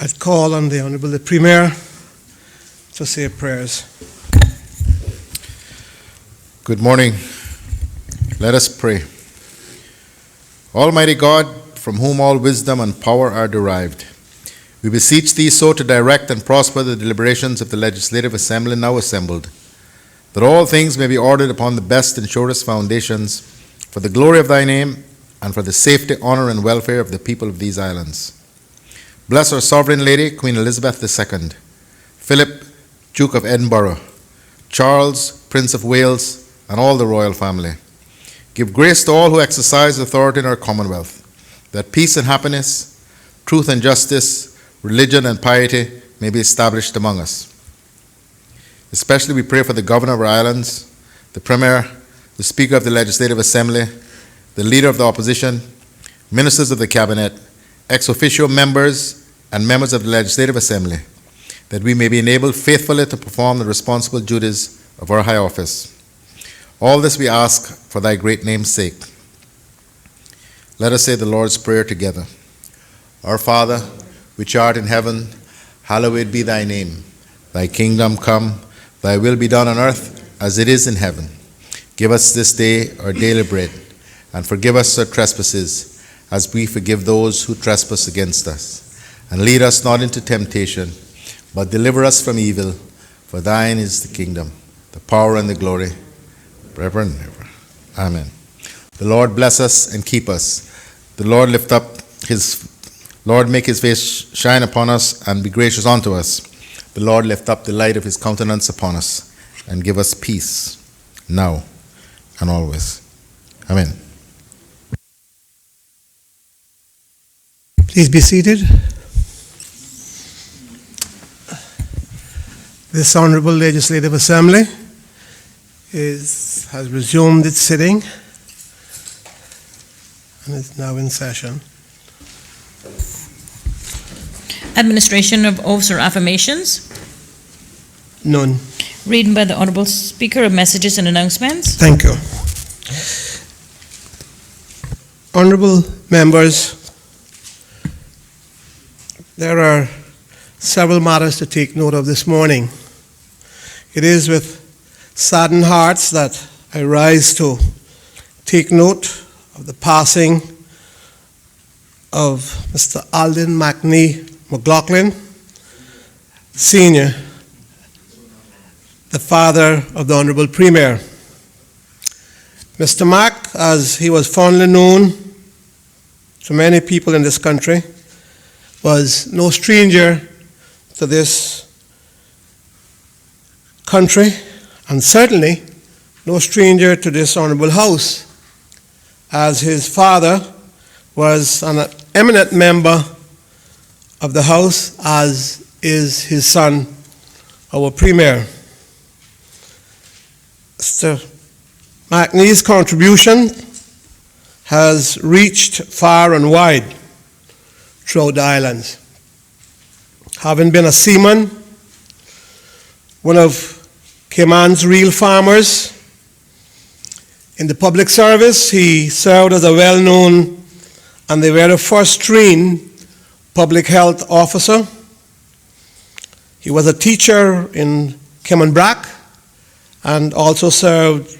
I'd call on the Honorable Premier to say prayers. Good morning. Let us pray. Almighty God, from whom all wisdom and power are derived, we beseech Thee so to direct and prosper the deliberations of the Legislative Assembly now assembled, that all things may be ordered upon the best and surest foundations, for the glory of Thy name and for the safety, honor, and welfare of the people of these islands. Bless our Sovereign Lady, Queen Elizabeth II, Philip, Duke of Edinburgh, Charles, Prince of Wales, and all the royal family. Give grace to all who exercise authority in our Commonwealth, that peace and happiness, truth and justice, religion and piety may be established among us. Especially we pray for the Governor of our islands, the Premier, the Speaker of the Legislative Assembly, the Leader of the Opposition, Ministers of the Cabinet, ex officio members, and members of the Legislative Assembly, that we may be enabled faithfully to perform the responsible duties of our high office. All this we ask for Thy great name's sake. Let us say the Lord's Prayer together. Our Father, which art in heaven, hallowed be Thy name. Thy kingdom come, Thy will be done on earth as it is in heaven. Give us this day our daily bread, and forgive us our trespasses, as we forgive those who trespass against us. And lead us not into temptation, but deliver us from evil. For Thine is the kingdom, the power, and the glory, forever and ever. Amen. The Lord bless us and keep us. The Lord make His face shine upon us and be gracious unto us. The Lord lift up the light of His countenance upon us and give us peace, now and always. Amen. Please be seated. This Honorable Legislative Assembly has resumed its sitting and is now in session. Administration of oaths or affirmations. None. Reading by the Honourable Speaker of Messages and Announcements. Thank you. Honourable members, there are several matters to take note of this morning. It is with saddened hearts that I rise to take note of the passing of Mr. Alden McNee McLaughlin, Sr., the father of the Honourable Premier. Mr. Mac, as he was fondly known to many people in this country, was no stranger to this country, and certainly no stranger to this Honourable House, as his father was an eminent member of the House, as is his son, our Premier. Mr. McNee's contribution has reached far and wide throughout the islands. Having been a seaman, one of Cayman's real farmers, in the public service, he served as a well-known and the very first trained public health officer. He was a teacher in Cayman Brac and also served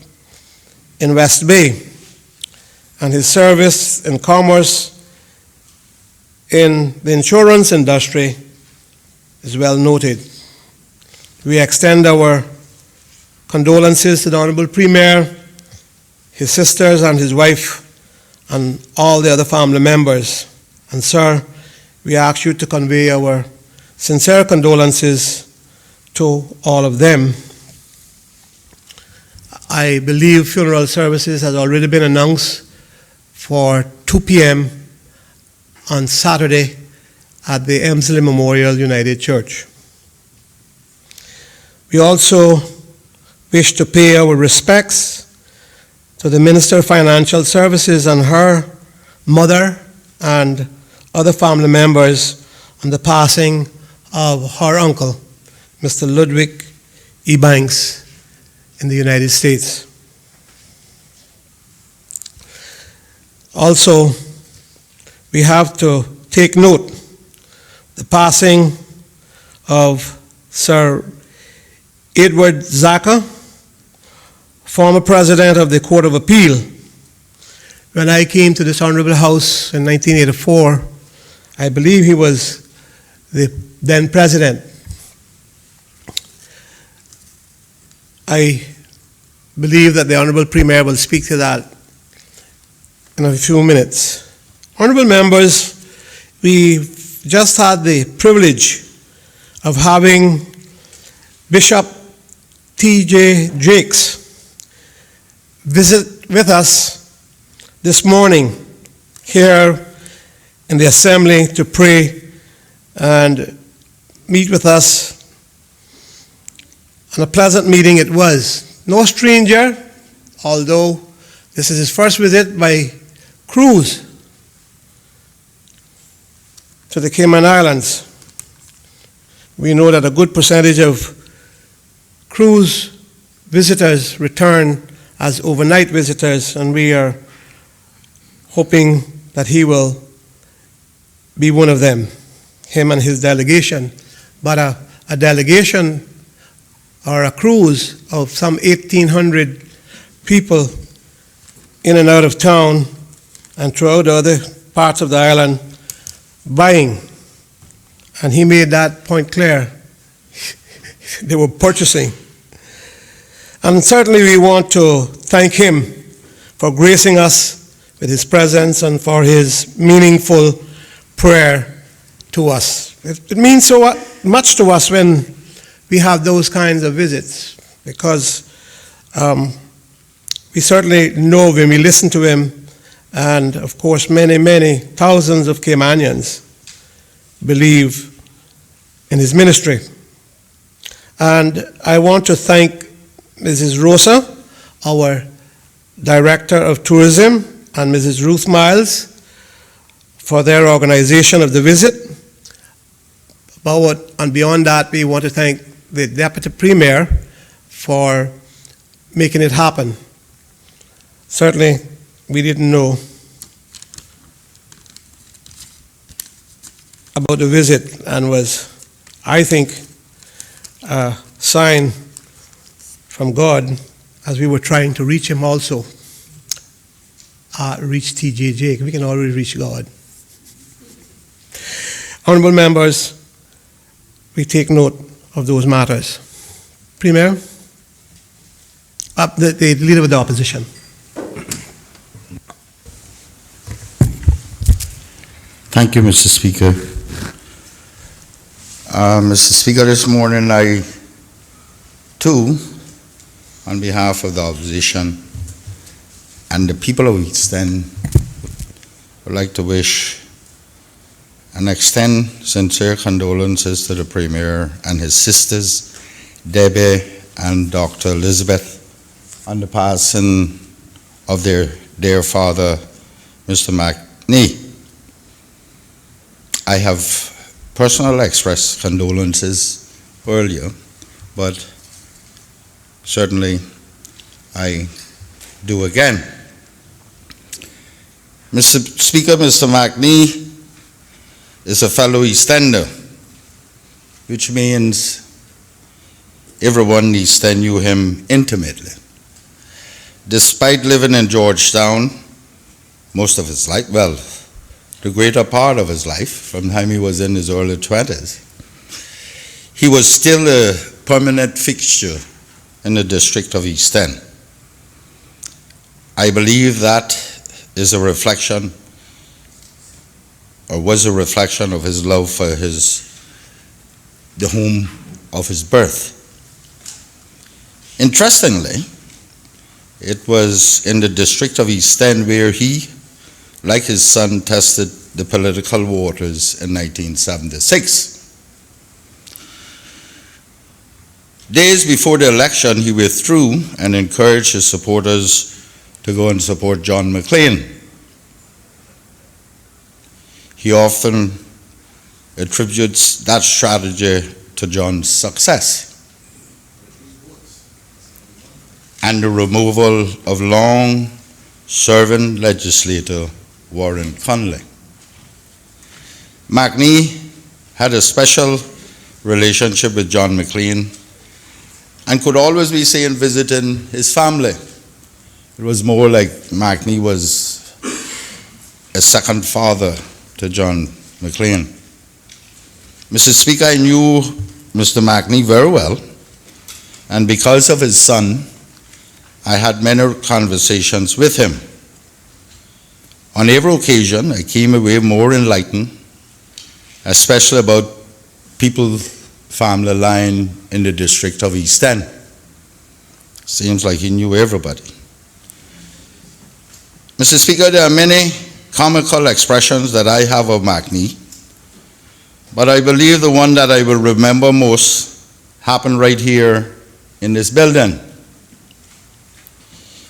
in West Bay. And his service in commerce in the insurance industry is well noted. We extend our condolences to the Honourable Premier, his sisters and his wife, and all the other family members. And sir, we ask you to convey our sincere condolences to all of them. I believe funeral services has already been announced for 2 p.m. on Saturday at the Emsley Memorial United Church. We also wish to pay our respects to the Minister of Financial Services and her mother and other family members on the passing of her uncle, Mr. Ludwig E. Banks, in the United States. Also, we have to take note the passing of Sir Edward Zaka, former president of the Court of Appeal. When I came to this Honorable House in 1984, I believe he was the then president. I believe that the Honorable Premier will speak to that in a few minutes. Honorable members, we just had the privilege of having Bishop T.J. Jakes visit with us this morning here in the assembly to pray and meet with us. And a pleasant meeting it was. No stranger, although this is his first visit by cruise to the Cayman Islands. We know that a good percentage of cruise visitors return as overnight visitors, and we are hoping that he will be one of them, him and his delegation. But a delegation or a cruise of some 1,800 people in and out of town and throughout other parts of the island buying. And he made that point clear. They were purchasing. And certainly we want to thank him for gracing us with his presence and for his meaningful prayer to us. It means so much to us when we have those kinds of visits, because we certainly know when we listen to him, and of course many thousands of Caymanians believe in his ministry. And I want to thank Mrs. Rosa, our Director of Tourism, and Mrs. Ruth Miles for their organization of the visit. And beyond that, we want to thank the Deputy Premier for making it happen. Certainly, we didn't know about the visit, and was, I think, a sign from God as we were trying to reach him also. Reach T.J. Jakes. We can always reach God. Honorable members, we take note of those matters. Premier, the Leader of the Opposition. Thank you, Mr. Speaker. Mr. Speaker, this morning I, too, on behalf of the opposition and the people of East End, would like to wish and extend sincere condolences to the Premier and his sisters, Debbie and Dr. Elizabeth, on the passing of their dear father, Mr. McNee. I have personally expressed condolences earlier, but certainly I do again. Mr. Speaker, Mr. McNee is a fellow East Ender, which means everyone in East End knew him intimately. Despite living in Georgetown most of his life, well, the greater part of his life, from the time he was in his early 20s, he was still a permanent fixture in the district of East End. I believe that is a reflection, or was a reflection, of his love for the home of his birth. Interestingly, it was in the district of East End where he, like his son, tested the political waters in 1976. Days before the election, he withdrew and encouraged his supporters to go and support John McLean. He often attributes that strategy to John's success and the removal of long-serving legislator Warren Conley. McNee had a special relationship with John McLean and could always be seen visiting his family. It was more like Mackney was a second father to John McLean. Mr. Speaker, I knew Mr. Mackney very well, and because of his son, I had many conversations with him. On every occasion, I came away more enlightened, especially about people's family line in the district of East End. Seems like he knew everybody. Mr. Speaker, there are many comical expressions that I have of Mackney, but I believe the one that I will remember most happened right here in this building.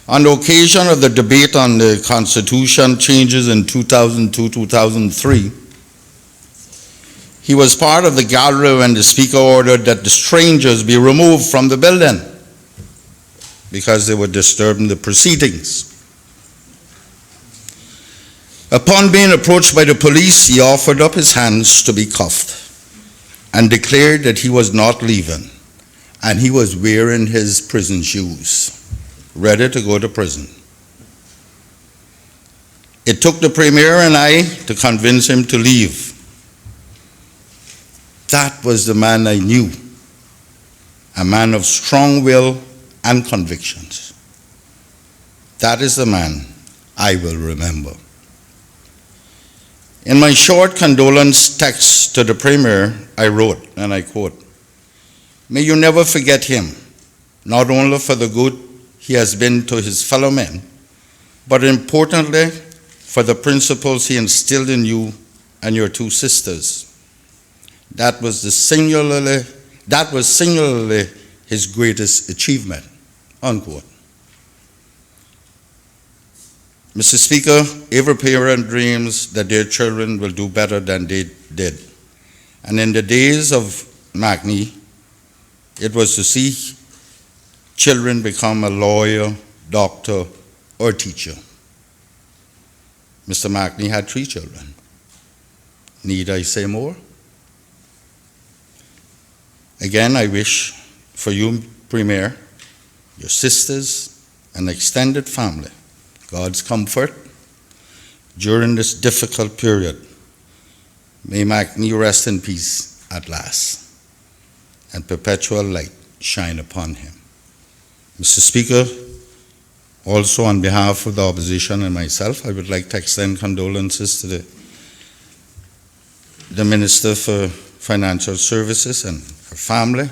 On the occasion of the debate on the Constitution changes in 2002-2003, he was part of the gallery when the Speaker ordered that the strangers be removed from the building because they were disturbing the proceedings. Upon being approached by the police, he offered up his hands to be cuffed and declared that he was not leaving, and he was wearing his prison shoes, ready to go to prison. It took the Premier and I to convince him to leave. That was the man I knew, a man of strong will and convictions. That is the man I will remember. In my short condolence text to the Premier, I wrote, and I quote, "May you never forget him, not only for the good he has been to his fellow men, but importantly for the principles he instilled in you and your two sisters. That was singularly his greatest achievement," unquote. Mr. Speaker, every parent dreams that their children will do better than they did. And in the days of Mackney, it was to see children become a lawyer, doctor, or teacher. Mr. Mackney had 3 children. Need I say more? Again, I wish for you, Premier, your sisters, and extended family, God's comfort during this difficult period. May Mackney rest in peace at last, and perpetual light shine upon him. Mr. Speaker, also on behalf of the opposition and myself, I would like to extend condolences to the Minister for Financial Services and her family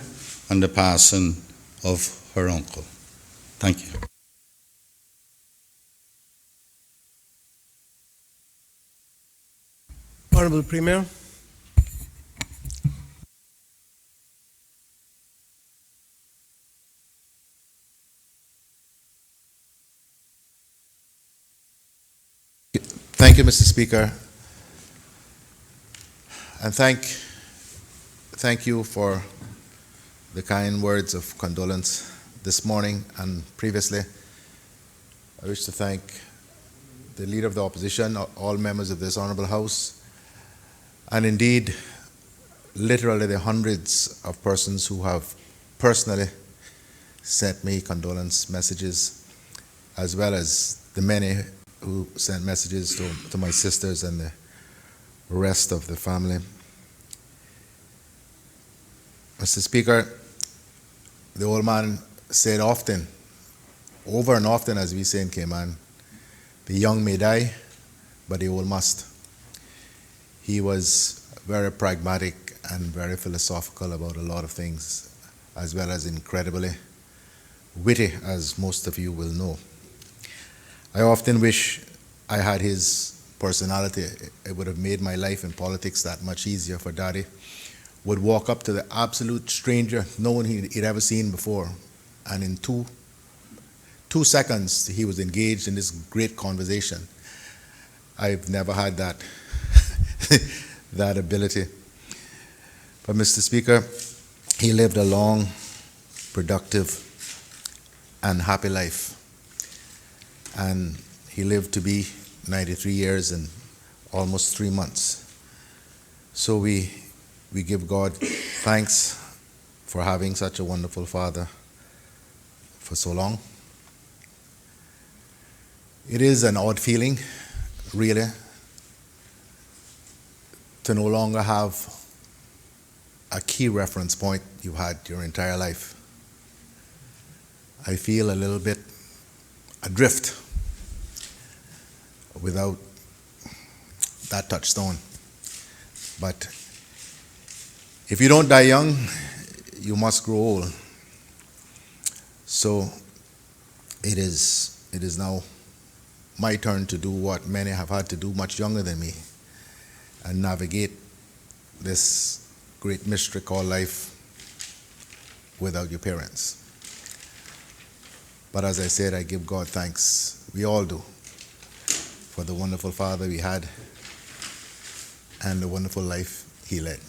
on the passing of her uncle. Thank you. Honorable Premier. Thank you, Mr. Speaker. And thank you for the kind words of condolence this morning and previously. I wish to thank the Leader of the Opposition, all members of this Honourable House, and indeed, literally the hundreds of persons who have personally sent me condolence messages, as well as the many who sent messages to my sisters and the rest of the family. Mr. Speaker, the old man said often, over and often as we say in Cayman, the young may die, but the old must. He was very pragmatic and very philosophical about a lot of things, as well as incredibly witty, as most of you will know. I often wish I had his personality. It would have made my life in politics that much easier for Daddy. Would walk up to the absolute stranger, no one he'd ever seen before, and in two seconds he was engaged in this great conversation. I've never had that that ability. But Mr. Speaker, he lived a long, productive, and happy life. And he lived to be 93 years and almost 3 months. So we we give God thanks for having such a wonderful father for so long. It is an odd feeling, really, to no longer have a key reference point you've had your entire life. I feel a little bit adrift without that touchstone. But if you don't die young, you must grow old. So it is now my turn to do what many have had to do much younger than me, and navigate this great mystery called life without your parents. But as I said, I give God thanks. We all do, for the wonderful father we had and the wonderful life he led.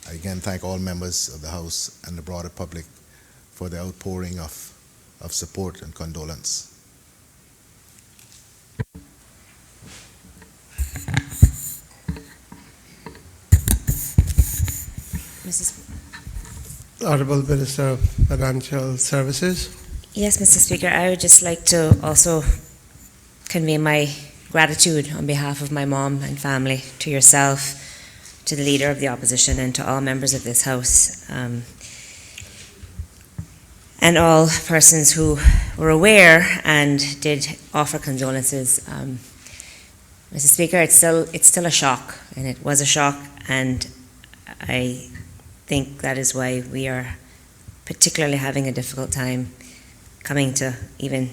I again thank all members of the House and the broader public for the outpouring of support and condolence. Honorable Minister of Financial Services. Yes, Mr. Speaker, I would just like to also convey my gratitude on behalf of my mom and family to yourself, to the Leader of the Opposition, and to all members of this House, and all persons who were aware and did offer condolences. Mr. Speaker, it's still a shock, and it was a shock, and I think that is why we are particularly having a difficult time coming to even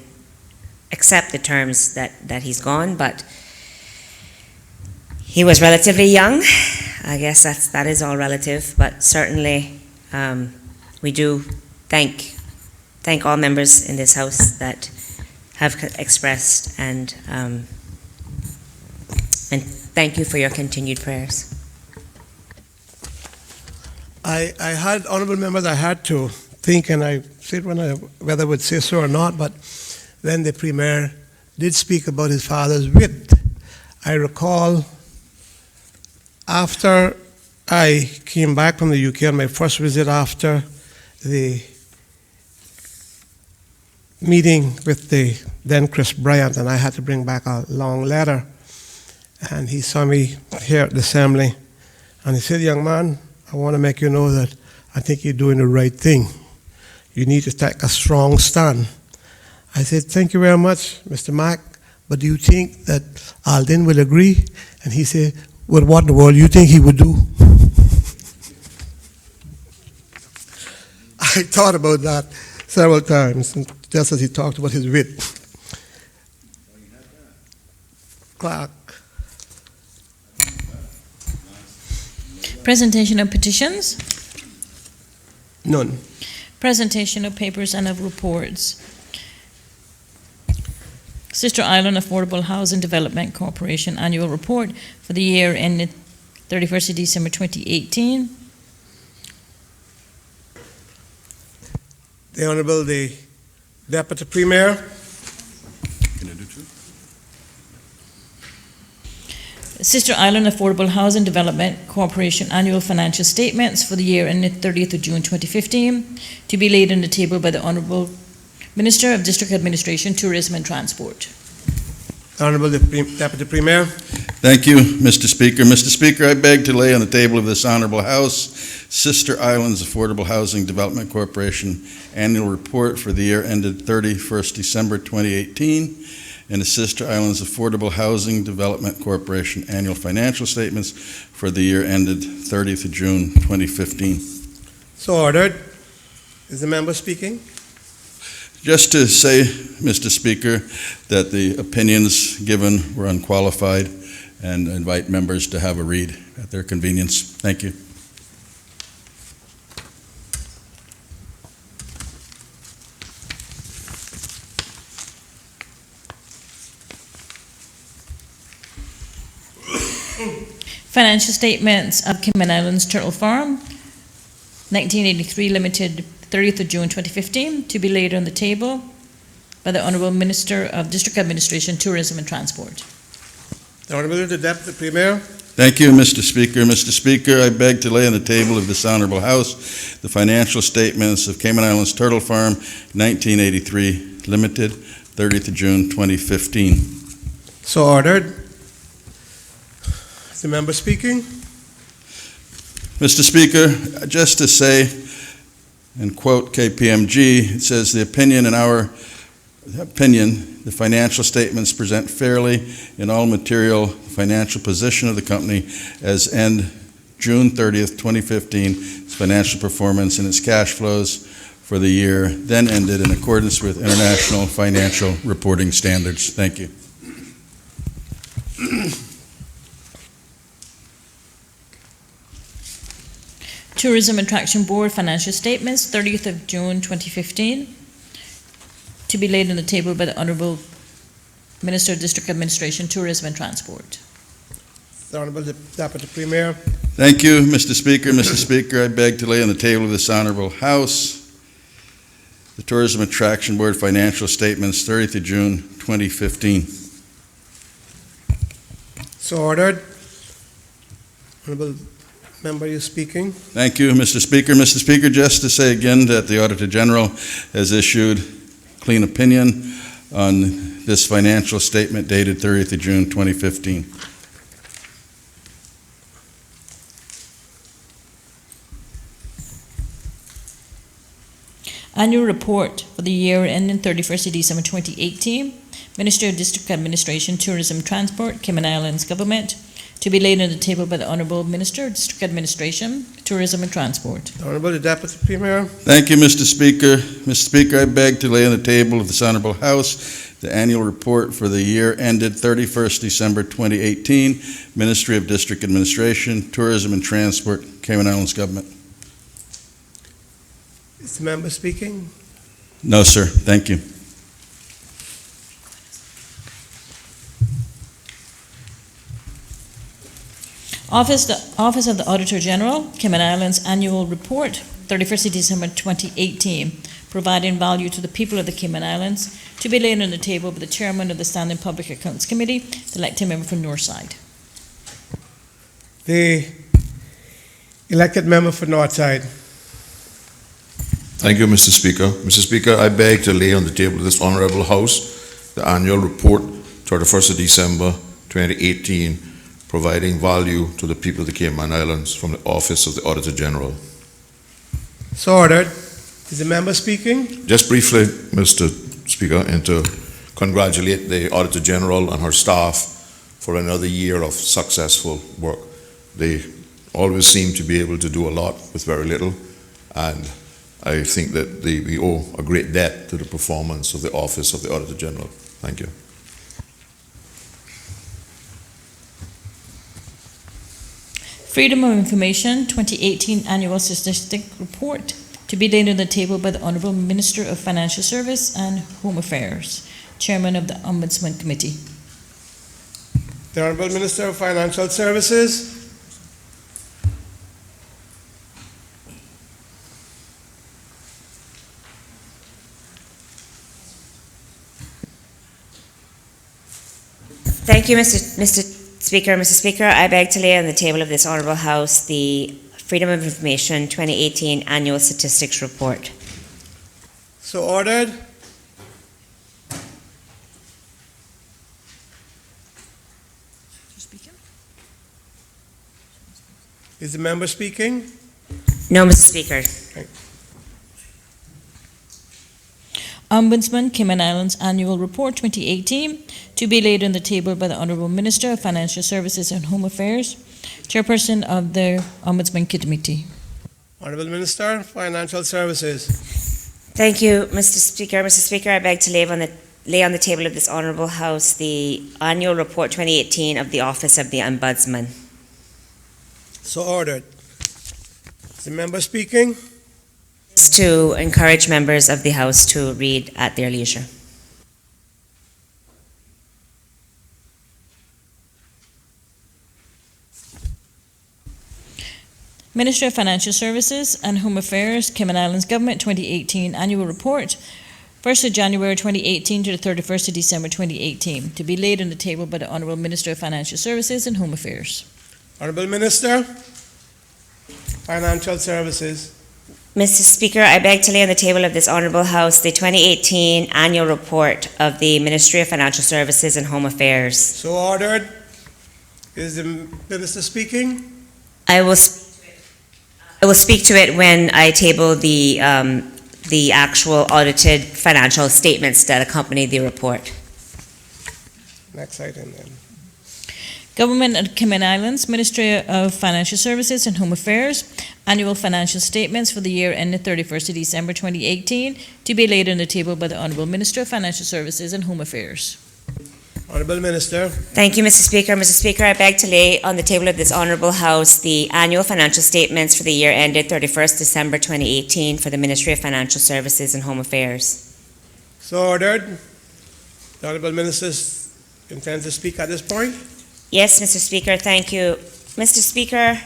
accept the terms that he's gone. But he was relatively young. I guess that is all relative, but certainly we do thank all members in this House that have expressed, and thank you for your continued prayers. I had, honorable members, I had to think, and I said whether I would say so or not, but when the Premier did speak about his father's wit, I recall after I came back from the UK on my first visit after the meeting with the then Chris Bryant, and I had to bring back a long letter, and he saw me here at the Assembly, and he said, "Young man, I want to make you know that I think you're doing the right thing. You need to take a strong stand." I said, "Thank you very much, Mr. Mack, but do you think that Alden will agree?" And he said, "Well, what in the world do you think he would do?" I thought about that several times, just as he talked about his wit. Clark. Presentation of petitions, None. presentation of papers and of reports. Sister Island Affordable Housing Development Corporation Annual Report for the year ended 31st of December 2018. The Honorable the Deputy Premier. Sister Island Affordable Housing Development Corporation Annual Financial Statements for the year ended 30th of June 2015, to be laid on the table by the Honorable Minister of District Administration, Tourism and Transport. Honorable Deputy Premier. Thank you, Mr. Speaker. Mr. Speaker, I beg to lay on the table of this honorable House Sister Islands Affordable Housing Development Corporation Annual Report for the year ended 31st December 2018, and the Sister Islands Affordable Housing Development Corporation Annual Financial Statements for the year ended 30th of June 2015. So ordered. Is the member speaking? Just to say, Mr. Speaker, that the opinions given were unqualified, and invite members to have a read at their convenience. Thank you. Financial statements of Cayman Islands Turtle Farm, 1983 Limited, 30th of June 2015, to be laid on the table by the Honorable Minister of District Administration, Tourism and Transport. The Honorable the Deputy Premier. Thank you, Mr. Speaker. Mr. Speaker, I beg to lay on the table of this honorable House the financial statements of Cayman Islands Turtle Farm, 1983 Limited, 30th of June, 2015. So ordered. Is the member speaking? Mr. Speaker, just to say, and quote KPMG, it says, in our opinion, the financial statements present fairly in all material financial position of the company as end June 30th, 2015, its financial performance and its cash flows for the year then ended in accordance with international financial reporting standards. Thank you. Tourism Attraction Board financial statements, 30th of June 2015, to be laid on the table by the Honourable Minister of District Administration, Tourism and Transport. The Honourable Deputy Premier. Thank you, Mr. Speaker. Mr. Speaker, I beg to lay on the table of this honorable House the Tourism Attraction Board financial statements, 30th of June 2015. So ordered. Honourable Member, you speaking? Thank you, Mr. Speaker. Mr. Speaker, just to say again that the Auditor General has issued clean opinion on this financial statement dated 30th of June 2015. Annual report for the year ending 31st of December 2018, Minister of District Administration, Tourism, Transport, Cayman Islands Government, to be laid on the table by the Honourable Minister of District Administration, Tourism and Transport. The Honourable Deputy Premier. Thank you, Mr. Speaker. Mr. Speaker, I beg to lay on the table of this honorable House the annual report for the year ended 31st December 2018, Ministry of District Administration, Tourism and Transport, Cayman Islands Government. Is the member speaking? No, sir. Thank you. Office of the Auditor General, Cayman Islands Annual Report, 31st of December 2018, providing value to the people of the Cayman Islands, to be laid on the table by the Chairman of the Standing Public Accounts Committee, the elected member from Northside. The elected member for Northside. Thank you, Mr. Speaker. Mr. Speaker, I beg to lay on the table of this honourable House the annual report, 31st of December 2018, providing value to the people of the Cayman Islands from the Office of the Auditor General. So ordered. Is the member speaking? Just briefly, Mr. Speaker, and to congratulate the Auditor General and her staff for another year of successful work. They always seem to be able to do a lot with very little, and I think that we owe a great debt to the performance of the Office of the Auditor General. Thank you. Freedom of Information 2018 Annual Statistic Report, to be laid on the table by the Honourable Minister of Financial Service and Home Affairs, Chairman of the Ombudsman Committee. The Honourable Minister of Financial Services. Thank you, Mr. Speaker. Mr. Speaker, I beg to lay on the table of this honourable House the Freedom of Information 2018 Annual Statistics Report. So ordered. Is the member speaking? No, Mr. Speaker. Ombudsman, Cayman Islands Annual Report 2018, to be laid on the table by the Honourable Minister of Financial Services and Home Affairs, Chairperson of the Ombudsman Committee. Honourable Minister, Financial Services. Thank you, Mr. Speaker. Mr. Speaker, I beg to lay on the table of this honourable House the Annual Report 2018 of the Office of the Ombudsman. So ordered. Is the member speaking? To encourage members of the House to read at their leisure. Minister of Financial Services and Home Affairs, Cayman Islands Government 2018 Annual Report, 1st of January 2018 to the 31st of December 2018, to be laid on the table by the Honourable Minister of Financial Services and Home Affairs. Honorable Minister, Financial Services. Mr. Speaker, I beg to lay on the table of this Honourable House the 2018 annual report of the Ministry of Financial Services and Home Affairs. So ordered. Is the Minister speaking? I will speak to it when I table the actual audited financial statements that accompany the report. Next item then. Government of Cayman Islands, Ministry of Financial Services and Home Affairs, annual financial statements for the year ended 31st of December 2018, to be laid on the table by the Honourable Minister of Financial Services and Home Affairs. Honorable Minister. Thank you, Mr. Speaker. Mr. Speaker, I beg to lay on the table of this Honourable House the annual financial statements for the year ended 31st December 2018 for the Ministry of Financial Services and Home Affairs. So ordered. The Honorable Minister intends to speak at this point. Yes, Mr. Speaker, thank you. Mr. Speaker,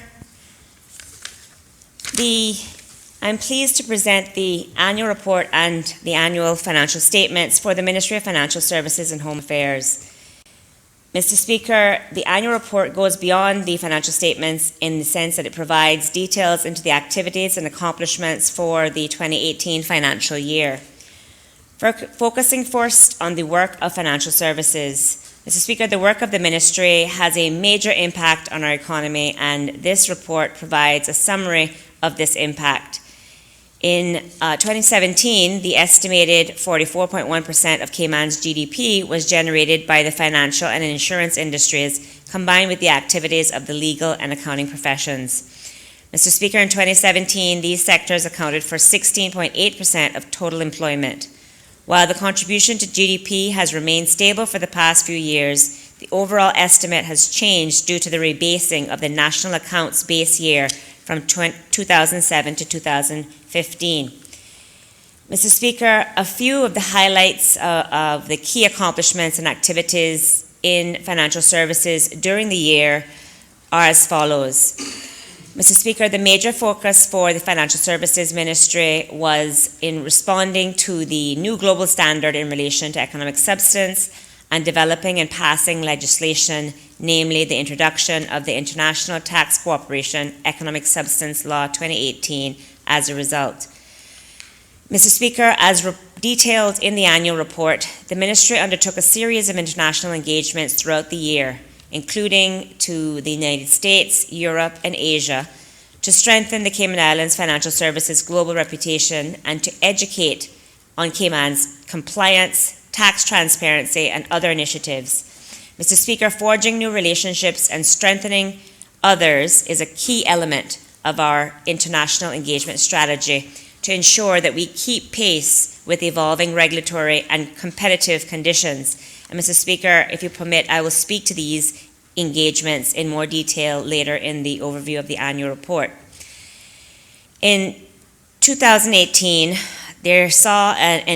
I'm pleased to present the annual report and the annual financial statements for the Ministry of Financial Services and Home Affairs. Mr. Speaker, the annual report goes beyond the financial statements in the sense that it provides details into the activities and accomplishments for the 2018 financial year. Focusing first on the work of financial services, Mr. Speaker, the work of the Ministry has a major impact on our economy, and this report provides a summary of this impact. In 2017, the estimated 44.1% of Cayman's GDP was generated by the financial and insurance industries, combined with the activities of the legal and accounting professions. Mr. Speaker, in 2017, these sectors accounted for 16.8% of total employment. While the contribution to GDP has remained stable for the past few years, the overall estimate has changed due to the rebasing of the national accounts base year from 2007 to 2015. Mr. Speaker, a few of the highlights of the key accomplishments and activities in financial services during the year are as follows. Mr. Speaker, the major focus for the Financial Services Ministry was in responding to the new global standard in relation to economic substance and developing and passing legislation, namely the introduction of the International Tax Cooperation Economic Substance Law 2018 as a result. Mr. Speaker, as detailed in the annual report, the Ministry undertook a series of international engagements throughout the year, including to the United States, Europe, and Asia, to strengthen the Cayman Islands financial services global reputation and to educate on Cayman's compliance, tax transparency, and other initiatives. Mr. Speaker, forging new relationships and strengthening others is a key element of our international engagement strategy to ensure that we keep pace with evolving regulatory and competitive conditions. And Mr. Speaker, if you permit, I will speak to these engagements in more detail later in the overview of the annual report. In 2018, there saw a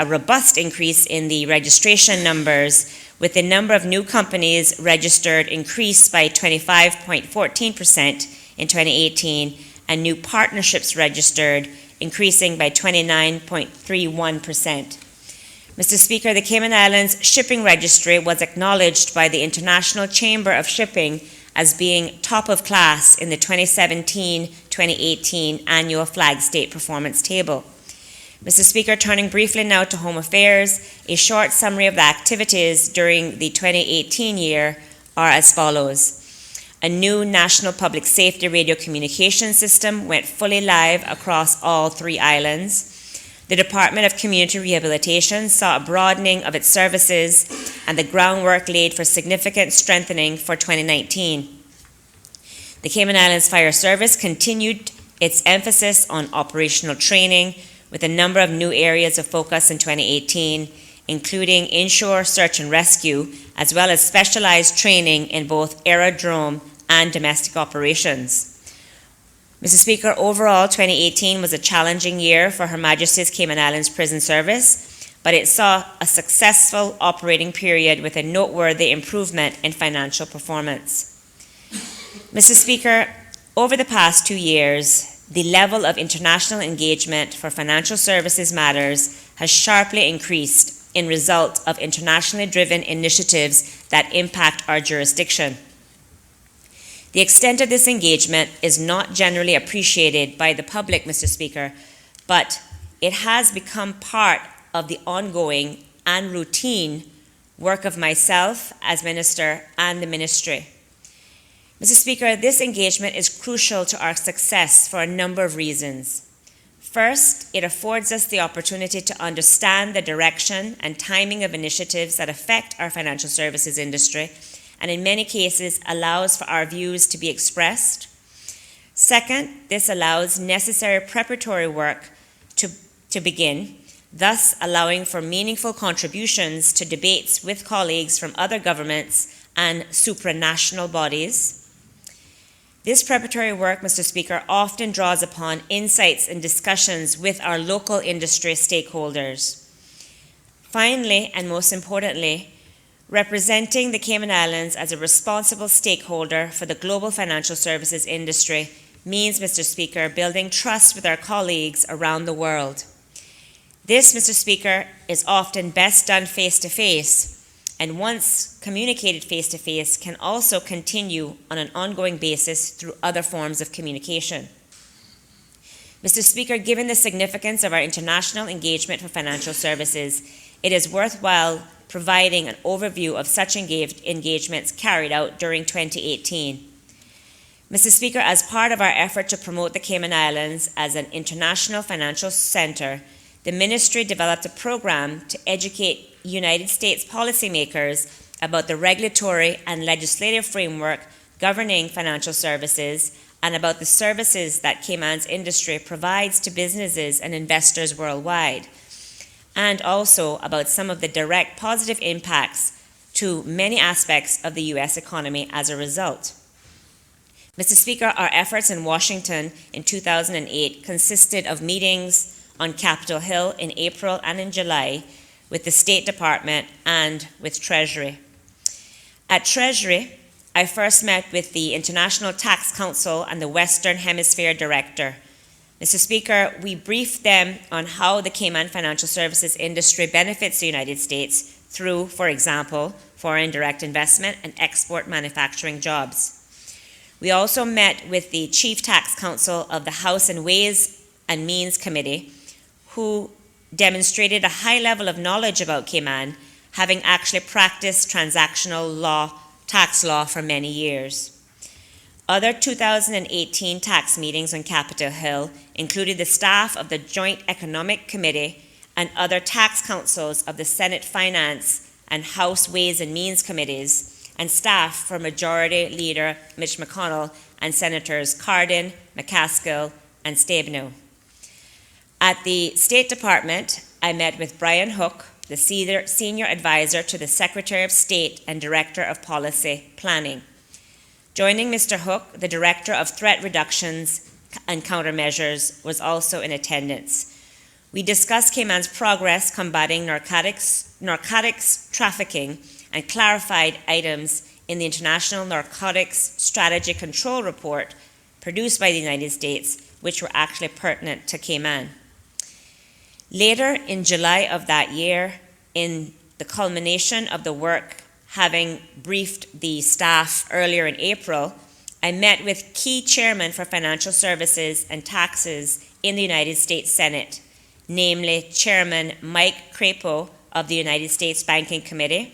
robust increase in the registration numbers, with the number of new companies registered increased by 25.14% in 2018, and new partnerships registered increasing by 29.31%. Mr. Speaker, the Cayman Islands Shipping Registry was acknowledged by the International Chamber of Shipping as being top of class in the 2017-2018 annual Flag State Performance Table. Mr. Speaker, turning briefly now to Home Affairs, a short summary of the activities during the 2018 year are as follows. A new national public safety radio communication system went fully live across all 3 islands. The Department of Community Rehabilitation saw a broadening of its services and the groundwork laid for significant strengthening for 2019. The Cayman Islands Fire Service continued its emphasis on operational training with a number of new areas of focus in 2018, including inshore search and rescue, as well as specialized training in both aerodrome and domestic operations. Mr. Speaker, overall, 2018 was a challenging year for Her Majesty's Cayman Islands Prison Service, but it saw a successful operating period with a noteworthy improvement in financial performance. Mr. Speaker, over the past 2 years, the level of international engagement for financial services matters has sharply increased in result of internationally driven initiatives that impact our jurisdiction. The extent of this engagement is not generally appreciated by the public, Mr. Speaker, but it has become part of the ongoing and routine work of myself as Minister and the Ministry. Mr. Speaker, this engagement is crucial to our success for a number of reasons. First, it affords us the opportunity to understand the direction and timing of initiatives that affect our financial services industry, and in many cases allows for our views to be expressed. Second, this allows necessary preparatory work to begin, thus allowing for meaningful contributions to debates with colleagues from other governments and supranational bodies. This preparatory work, Mr. Speaker, often draws upon insights and discussions with our local industry stakeholders. Finally, and most importantly, representing the Cayman Islands as a responsible stakeholder for the global financial services industry means, Mr. Speaker, building trust with our colleagues around the world. This, Mr. Speaker, is often best done face-to-face, and once communicated face-to-face can also continue on an ongoing basis through other forms of communication. Mr. Speaker, given the significance of our international engagement for financial services, it is worthwhile providing an overview of such engagements carried out during 2018. Mr. Speaker, as part of our effort to promote the Cayman Islands as an international financial center, the Ministry developed a program to educate United States policymakers about the regulatory and legislative framework governing financial services and about the services that Cayman's industry provides to businesses and investors worldwide, and also about some of the direct positive impacts to many aspects of the U.S. economy as a result. Mr. Speaker, our efforts in Washington in 2008 consisted of meetings on Capitol Hill in April and in July with the State Department and with Treasury. At Treasury, I first met with the International Tax Council and the Western Hemisphere Director. Mr. Speaker, we briefed them on how the Cayman financial services industry benefits the United States through, for example, foreign direct investment and export manufacturing jobs. We also met with the Chief Tax Counsel of the House and Ways and Means Committee, who demonstrated a high level of knowledge about Cayman, having actually practiced transactional law, tax law for many years. Other 2018 tax meetings on Capitol Hill included the staff of the Joint Economic Committee and other tax councils of the Senate Finance and House Ways and Means Committees, and staff for Majority Leader Mitch McConnell and Senators Cardin, McCaskill, and Stabenow. At the State Department, I met with Brian Hook, the Senior Advisor to the Secretary of State and Director of Policy Planning. Joining Mr. Hook, the Director of Threat Reductions and Countermeasures was also in attendance. We discussed Cayman's progress combating narcotics trafficking and clarified items in the International Narcotics Strategy Control Report produced by the United States, which were actually pertinent to Cayman. Later in July of that year, in the culmination of the work, having briefed the staff earlier in April, I met with key chairmen for financial services and taxes in the United States Senate, namely Chairman Mike Crapo of the United States Banking Committee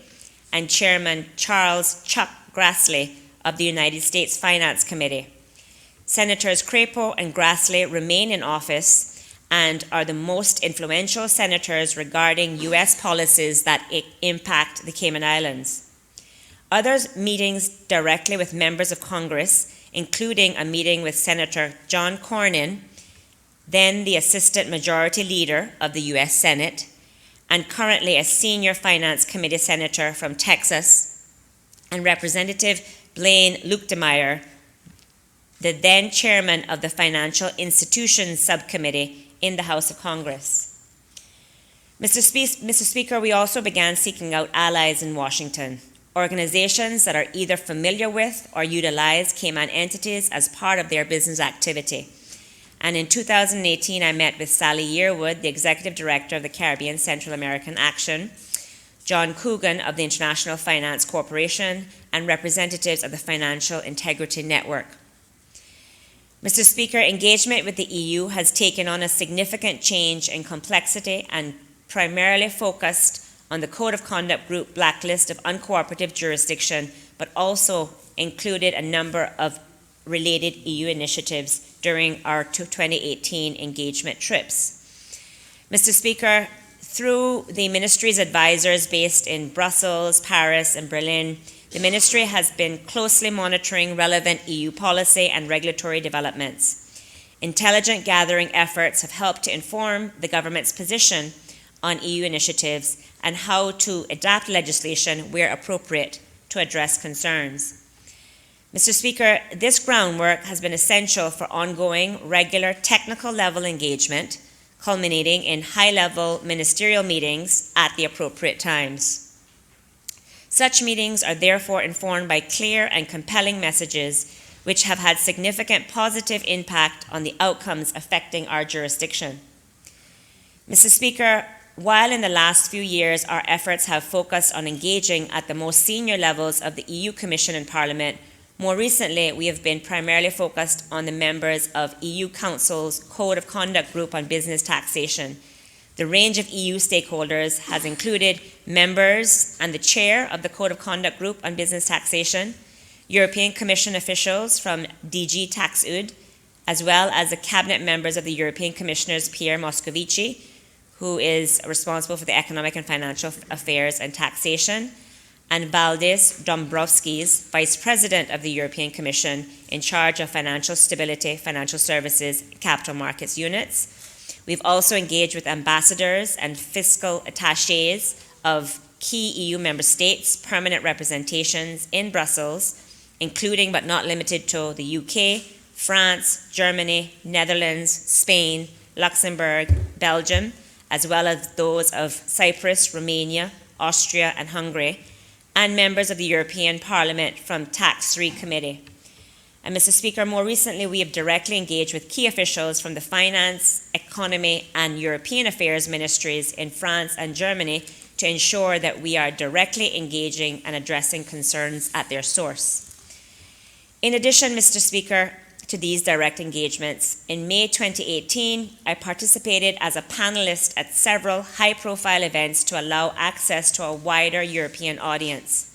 and Chairman Charles Chuck Grassley of the United States Finance Committee. Senators Crapo and Grassley remain in office and are the most influential senators regarding U.S. policies that impact the Cayman Islands. Other meetings directly with members of Congress, including a meeting with Senator John Cornyn, then the Assistant Majority Leader of the U.S. Senate, and currently a Senior Finance Committee Senator from Texas, and Representative Blaine Luetkemeyer, the then Chairman of the Financial Institutions Subcommittee in the House of Congress. Mr. Speaker, we also began seeking out allies in Washington, organizations that are either familiar with or utilize Cayman entities as part of their business activity. And in 2018, I met with Sally Yearwood, the Executive Director of the Caribbean Central American Action, John Coogan of the International Finance Corporation, and representatives of the Financial Integrity Network. Mr. Speaker, engagement with the EU has taken on a significant change in complexity and primarily focused on the Code of Conduct Group blacklist of uncooperative jurisdiction, but also included a number of related EU initiatives during our 2018 engagement trips. Mr. Speaker, through the Ministry's advisors based in Brussels, Paris, and Berlin, the Ministry has been closely monitoring relevant EU policy and regulatory developments. Intelligent gathering efforts have helped to inform the government's position on EU initiatives and how to adapt legislation where appropriate to address concerns. Mr. Speaker, this groundwork has been essential for ongoing, regular, technical-level engagement, culminating in high-level ministerial meetings at the appropriate times. Such meetings are therefore informed by clear and compelling messages which have had significant positive impact on the outcomes affecting our jurisdiction. Mr. Speaker, while in the last few years our efforts have focused on engaging at the most senior levels of the EU Commission and Parliament, more recently we have been primarily focused on the members of EU Council's Code of Conduct Group on Business Taxation. The range of EU stakeholders has included members and the chair of the Code of Conduct Group on Business Taxation, European Commission officials from DG TaxUD, as well as the cabinet members of the European Commissioners Pierre Moscovici, who is responsible for the economic and financial affairs and taxation, and Valdis Dombrovskis, Vice President of the European Commission in charge of financial stability, financial services, capital markets units. We've also engaged with ambassadors and fiscal attachés of key EU member states, permanent representations in Brussels, including but not limited to the UK, France, Germany, Netherlands, Spain, Luxembourg, Belgium, as well as those of Cyprus, Romania, Austria, and Hungary, and members of the European Parliament from Tax 3 Committee. And Mr. Speaker, more recently we have directly engaged with key officials from the Finance, Economy, and European Affairs ministries in France and Germany to ensure that we are directly engaging and addressing concerns at their source. In addition, Mr. Speaker, to these direct engagements, in May 2018, I participated as a panelist at several high-profile events to allow access to a wider European audience.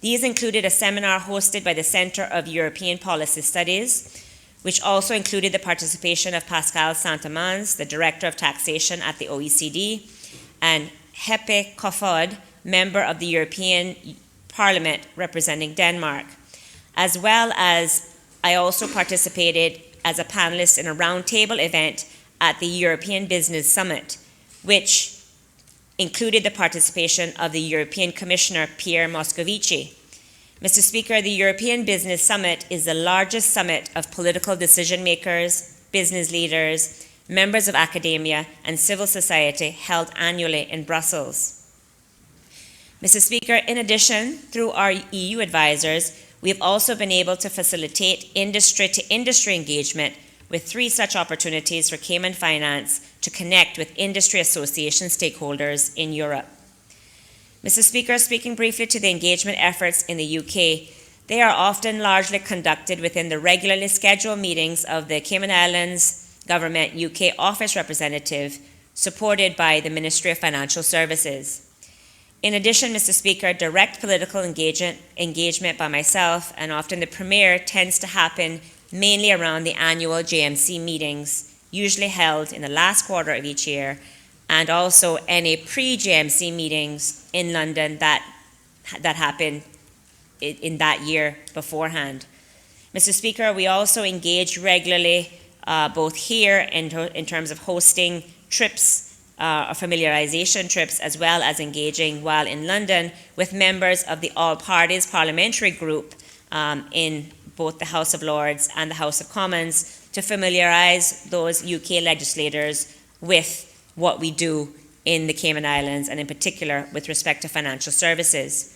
These included a seminar hosted by the Centre of European Policy Studies, which also included the participation of Pascal Saint-Amans, the Director of Taxation at the OECD, and Jeppe Kofod, member of the European Parliament representing Denmark, as well as I also participated as a panelist in a roundtable event at the European Business Summit, which included the participation of the European Commissioner Pierre Moscovici. Mr. Speaker, the European Business Summit is the largest summit of political decision makers, business leaders, members of academia, and civil society held annually in Brussels. Mr. Speaker, in addition, through our EU advisors, we have also been able to facilitate industry-to-industry engagement with 3 such opportunities for Cayman Finance to connect with industry association stakeholders in Europe. Mr. Speaker, speaking briefly to the engagement efforts in the UK, they are often largely conducted within the regularly scheduled meetings of the Cayman Islands Government UK Office Representative, supported by the Ministry of Financial Services. In addition, Mr. Speaker, direct political engagement by myself and often the Premier tends to happen mainly around the annual JMC meetings, usually held in the last quarter of each year, and also any pre-JMC meetings in London that happen in that year beforehand. Mr. Speaker, we also engage regularly both here in terms of hosting trips, familiarization trips, as well as engaging while in London with members of the All Parties Parliamentary Group in both the House of Lords and the House of Commons to familiarize those UK legislators with what we do in the Cayman Islands and in particular with respect to financial services.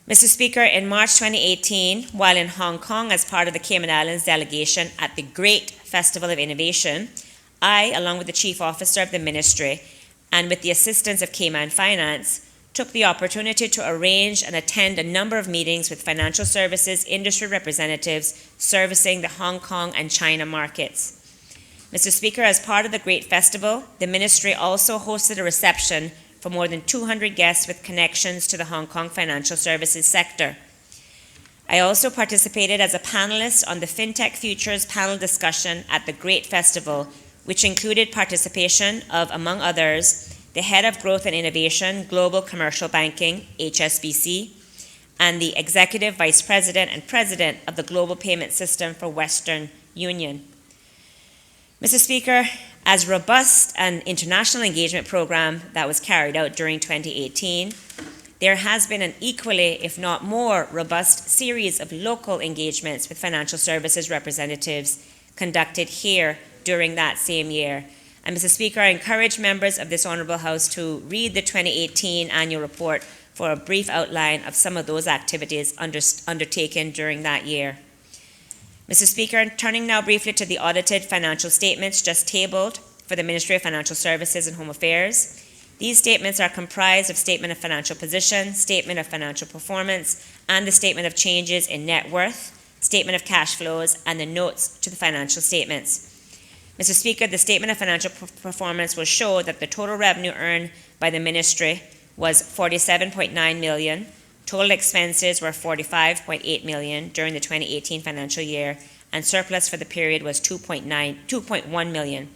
Mr. Speaker, in March 2018, while in Hong Kong as part of the Cayman Islands delegation at the Great Festival of Innovation, I, along with the Chief Officer of the Ministry, and with the assistance of Cayman Finance, took the opportunity to arrange and attend a number of meetings with financial services industry representatives servicing the Hong Kong and China markets. Mr. Speaker, as part of the Great Festival, the Ministry also hosted a reception for more than 200 guests with connections to the Hong Kong financial services sector. I also participated as a panelist on the FinTech Futures panel discussion at the Great Festival, which included participation of, among others, the Head of Growth and Innovation, Global Commercial Banking, HSBC, and the Executive Vice President and President of the Global Payment System for Western Union. Mr. Speaker, as robust an international engagement program that was carried out during 2018, there has been an equally, if not more, robust series of local engagements with financial services representatives conducted here during that same year. And Mr. Speaker, I encourage members of this Honourable House to read the 2018 annual report for a brief outline of some of those activities undertaken during that year. Mr. Speaker, turning now briefly to the audited financial statements just tabled for the Ministry of Financial Services and Home Affairs. These statements are comprised of Statement of Financial Position, Statement of Financial Performance, and the Statement of Changes in Net Worth, Statement of Cash Flows, and the notes to the financial statements. Mr. Speaker, the Statement of Financial Performance will show that the total revenue earned by the Ministry was $47.9 million. Total expenses were $45.8 million during the 2018 financial year, and surplus for the period was $2.1 million.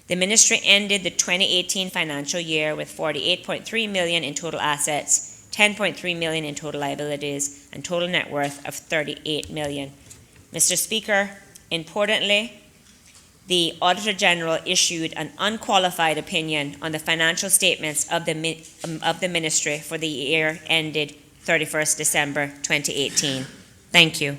The Ministry ended the 2018 financial year with $48.3 million in total assets, $10.3 million in total liabilities, and total net worth of $38 million. Mr. Speaker, importantly, the Auditor General issued an unqualified opinion on the financial statements of the Ministry for the year ended 31st December 2018. Thank you.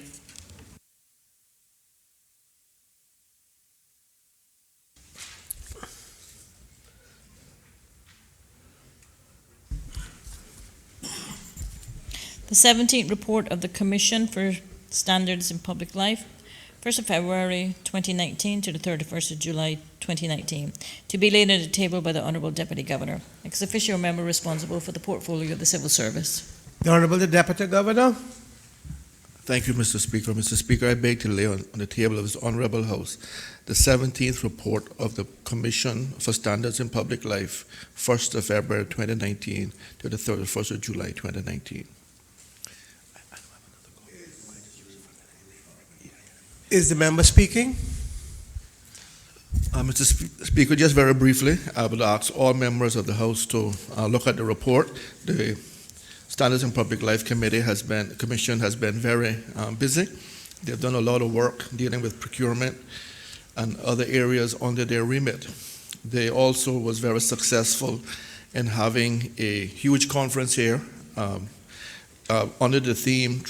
The 17th report of the Commission for Standards in Public Life, 1st of February 2019 to the 31st of July 2019, to be laid on the table by the Honourable Deputy Governor, ex officio member responsible for the portfolio of the Civil Service. The Honourable Deputy Governor. Thank you, Mr. Speaker. Mr. Speaker, I beg to lay on the table of this Honourable House the 17th report of the Commission for Standards in Public Life, 1st of February 2019 to the 31st of July 2019. Is the member speaking? Mr. Speaker, just very briefly, I would ask all members of the House to look at the report. The Standards in Public Life Commission has been very busy. They've done a lot of work dealing with procurement and other areas under their remit. They also was very successful in having a huge conference here under the theme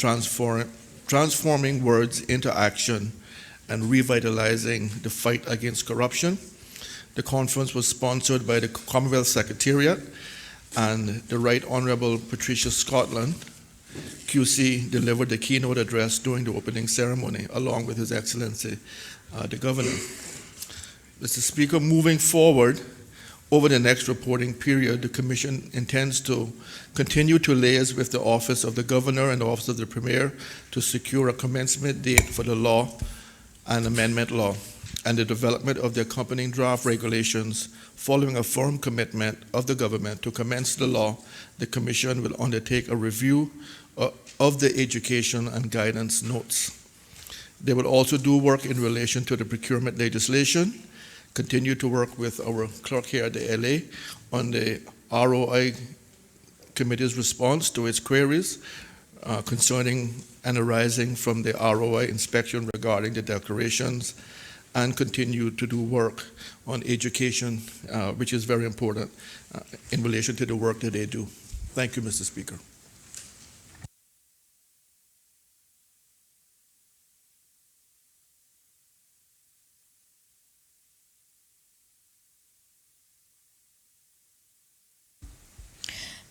Transforming Words into Action and Revitalizing the Fight Against Corruption. The conference was sponsored by the Commonwealth Secretariat, and the Right Honourable Patricia Scotland, QC, delivered the keynote address during the opening ceremony, along with His Excellency, the Governor. Mr. Speaker, moving forward, over the next reporting period, the Commission intends to continue to liaise with the Office of the Governor and the Office of the Premier to secure a commencement date for the law and amendment law and the development of the accompanying draft regulations. Following a firm commitment of the government to commence the law, the Commission will undertake a review of the education and guidance notes. They will also do work in relation to the procurement legislation, continue to work with our clerk here at the LA on the ROI Committee's response to its queries concerning and arising from the ROI inspection regarding the declarations, and continue to do work on education, which is very important in relation to the work that they do. Thank you, Mr. Speaker.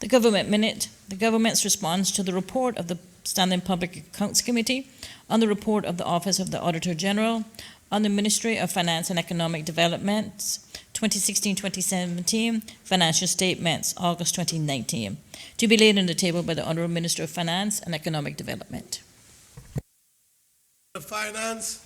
The Government Minute, the Government's response to the report of the Standing Public Accounts Committee on the report of the Office of the Auditor General on the Ministry of Finance and Economic Development's 2016-2017 financial statements, August 2019, to be laid on the table by the Honourable Minister of Finance and Economic Development. The Finance.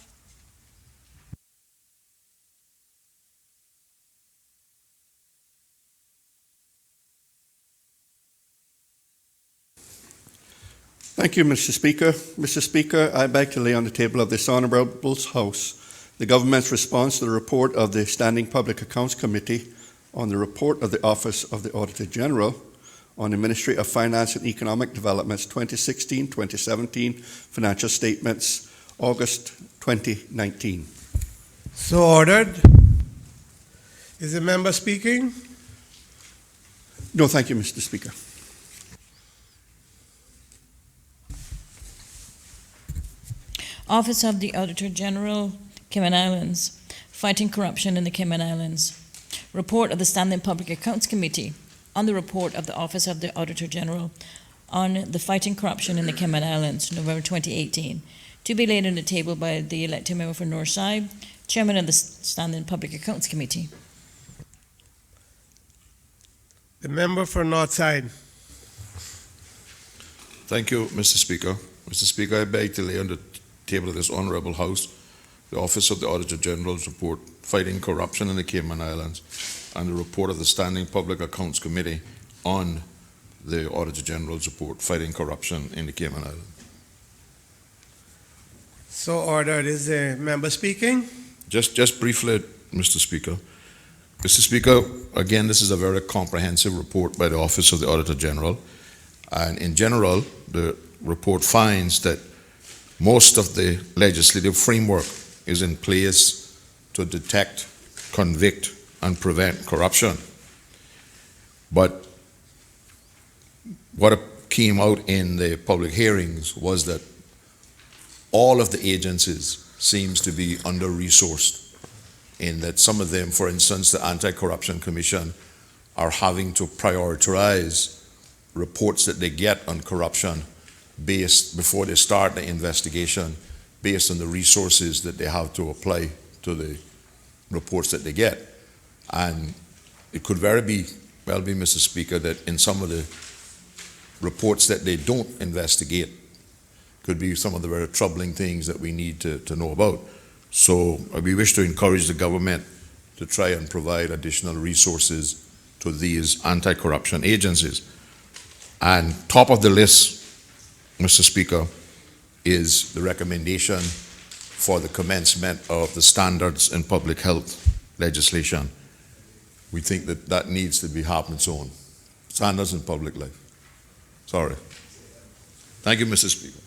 Thank you, Mr. Speaker. Mr. Speaker, I beg to lay on the table of this Honourable House the Government's response to the report of the Standing Public Accounts Committee on the report of the Office of the Auditor General on the Ministry of Finance and Economic Development's 2016-2017 financial statements, August 2019. So ordered. Is the member speaking? No, thank you, Mr. Speaker. Office of the Auditor General, Cayman Islands, fighting corruption in the Cayman Islands. Report of the Standing Public Accounts Committee on the report of the Office of the Auditor General on the fighting corruption in the Cayman Islands, November 2018, to be laid on the table by the elected member for Northside, Chairman of the Standing Public Accounts Committee. The member for Northside. Thank you, Mr. Speaker. Mr. Speaker, I beg to lay on the table of this Honourable House the Office of the Auditor General's report fighting corruption in the Cayman Islands and the report of the Standing Public Accounts Committee on the Auditor General's report fighting corruption in the Cayman Islands. So ordered. Is the member speaking? Just briefly, Mr. Speaker. Mr. Speaker, again, this is a very comprehensive report by the Office of the Auditor General. And in general, the report finds that most of the legislative framework is in place to detect, convict, and prevent corruption. But what came out in the public hearings was that all of the agencies seems to be under-resourced, in that some of them, for instance, the Anti-Corruption Commission, are having to prioritize reports that they get on corruption before they start the investigation, based on the resources that they have to apply to the reports that they get. And it could well be, Mr. Speaker, that in some of the reports that they don't investigate could be some of the very troubling things that we need to know about. So we wish to encourage the government to try and provide additional resources to these anti-corruption agencies. And top of the list, Mr. Speaker, is the recommendation for the commencement of the standards in public health legislation. We think that that needs to be happening soon. Standards in public life. Sorry. Thank you, Mr. Speaker.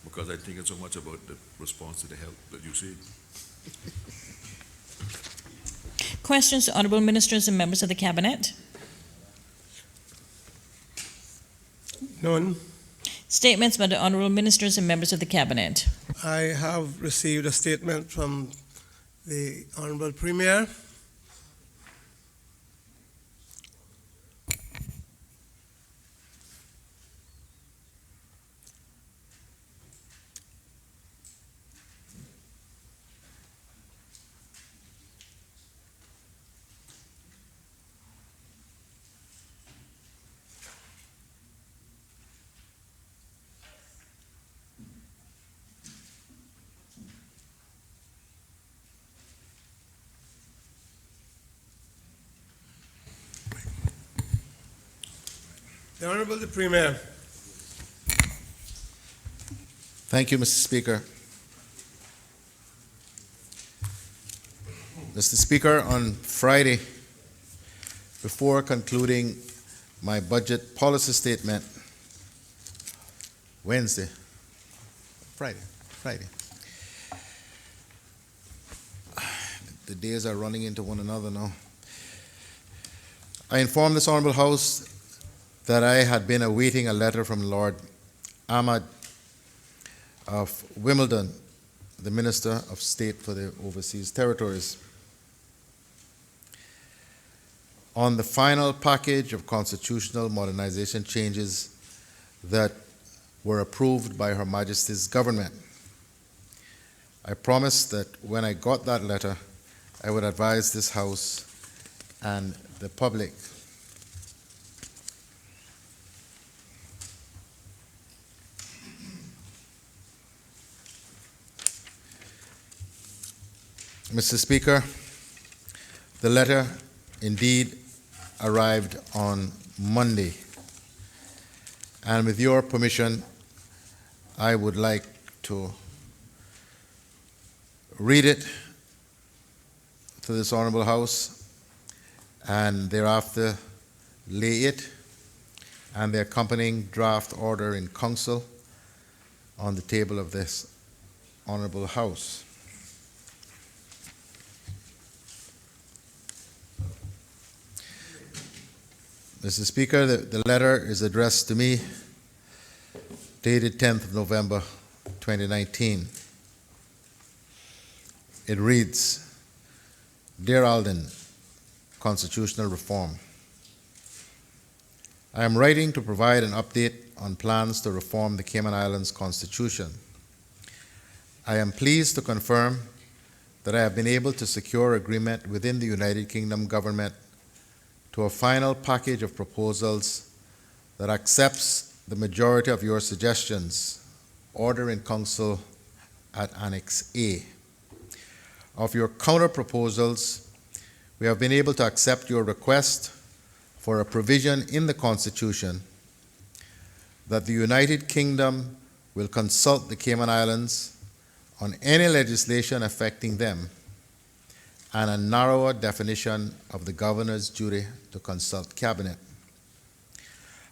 Because I think it's so much about the response to the health that you see. Questions to Honourable Ministers and members of the Cabinet? None. Statements by the Honourable Ministers and members of the Cabinet. I have received a statement from the Honourable Premier. The Honourable the Premier. Thank you, Mr. Speaker. Mr. Speaker, on Friday, before concluding my budget policy statement, Friday. The days are running into one another now. I informed this Honourable House that I had been awaiting a letter from Lord Ahmad of Wimbledon, the Minister of State for the Overseas Territories, on the final package of constitutional modernization changes that were approved by Her Majesty's government. I promised that when I got that letter, I would advise this House and the public Mr. Speaker, the letter indeed arrived on Monday, and with your permission, I would like to read it to this Honorable House and thereafter lay it and the accompanying draft order in council on the table of this Honorable House. Mr. Speaker, the letter is addressed to me, dated 10th of November, 2019. It reads, Dear Alden, Constitutional Reform. I am writing to provide an update on plans to reform the Cayman Islands Constitution. I am pleased to confirm that I have been able to secure agreement within the United Kingdom government to a final package of proposals that accepts the majority of your suggestions, order in council at Annex A. Of your counter proposals, we have been able to accept your request for a provision in the Constitution that the United Kingdom will consult the Cayman Islands on any legislation affecting them, and a narrower definition of the governor's duty to consult cabinet.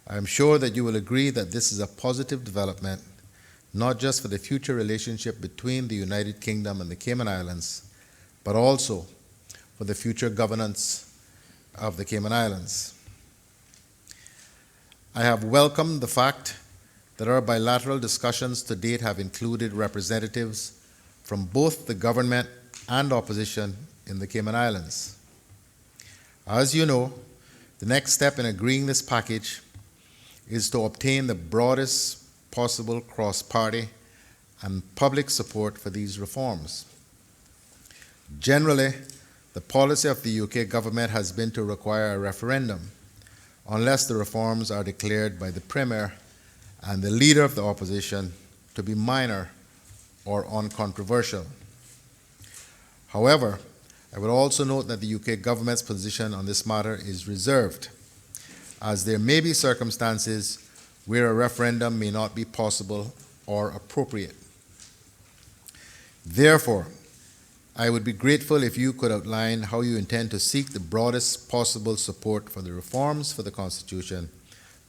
I am sure that you will agree that this is a positive development, not just for the future relationship between the United Kingdom and the Cayman Islands, but also for the future governance of the Cayman Islands. I have welcomed the fact that our bilateral discussions to date have included representatives from both the government and opposition in the Cayman Islands. As you know, the next step in agreeing this package is to obtain the broadest possible cross-party and public support for these reforms. Generally, the policy of the UK government has been to require a referendum unless the reforms are declared by the Premier and the Leader of the Opposition to be minor or uncontroversial. However, I would also note that the UK government's position on this matter is reserved, as there may be circumstances where a referendum may not be possible or appropriate. Therefore, I would be grateful if you could outline how you intend to seek the broadest possible support for the reforms for the Constitution,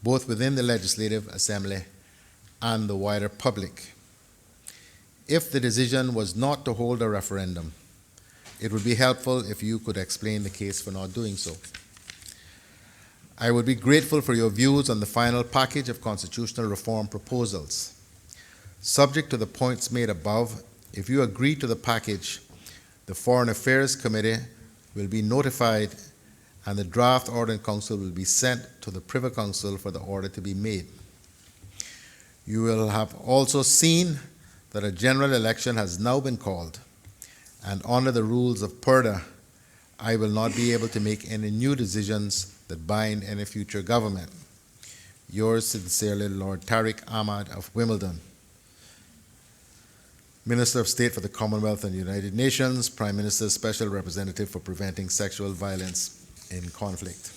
both within the Legislative Assembly and the wider public. If the decision was not to hold a referendum, it would be helpful if you could explain the case for not doing so. I would be grateful for your views on the final package of constitutional reform proposals. Subject to the points made above, if you agree to the package, the Foreign Affairs Committee will be notified and the draft order in council will be sent to the Privy Council for the order to be made. You will have also seen that a general election has now been called, and under the rules of PERDA, I will not be able to make any new decisions that bind any future government. Yours sincerely, Lord Tariq Ahmad of Wimbledon, Minister of State for the Commonwealth and United Nations, Prime Minister's Special Representative for Preventing Sexual Violence in Conflict.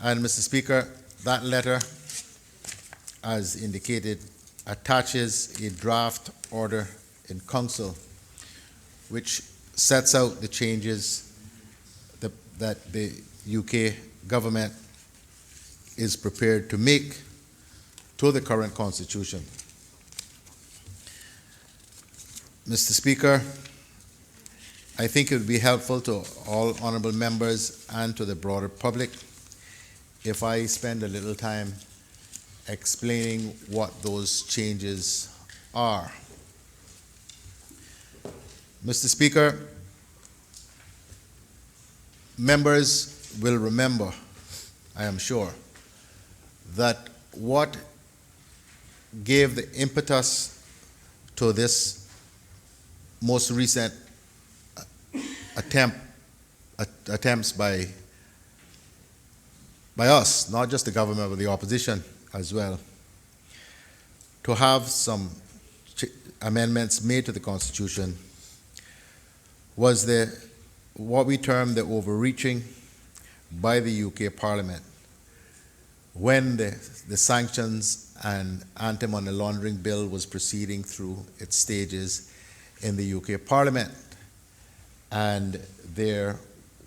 And Mr. Speaker, that letter, as indicated, attaches a draft order in council which sets out the changes that the UK government is prepared to make to the current constitution. Mr. Speaker, I think it would be helpful to all honorable members and to the broader public if I spend a little time explaining what those changes are. Mr. Speaker, members will remember, I am sure, that what gave the impetus to this most recent attempts by us, not just the government, but the opposition as well, to have some amendments made to the Constitution was what we term the overreaching by the UK Parliament when the sanctions and anti-money laundering bill was proceeding through its stages in the UK Parliament. And there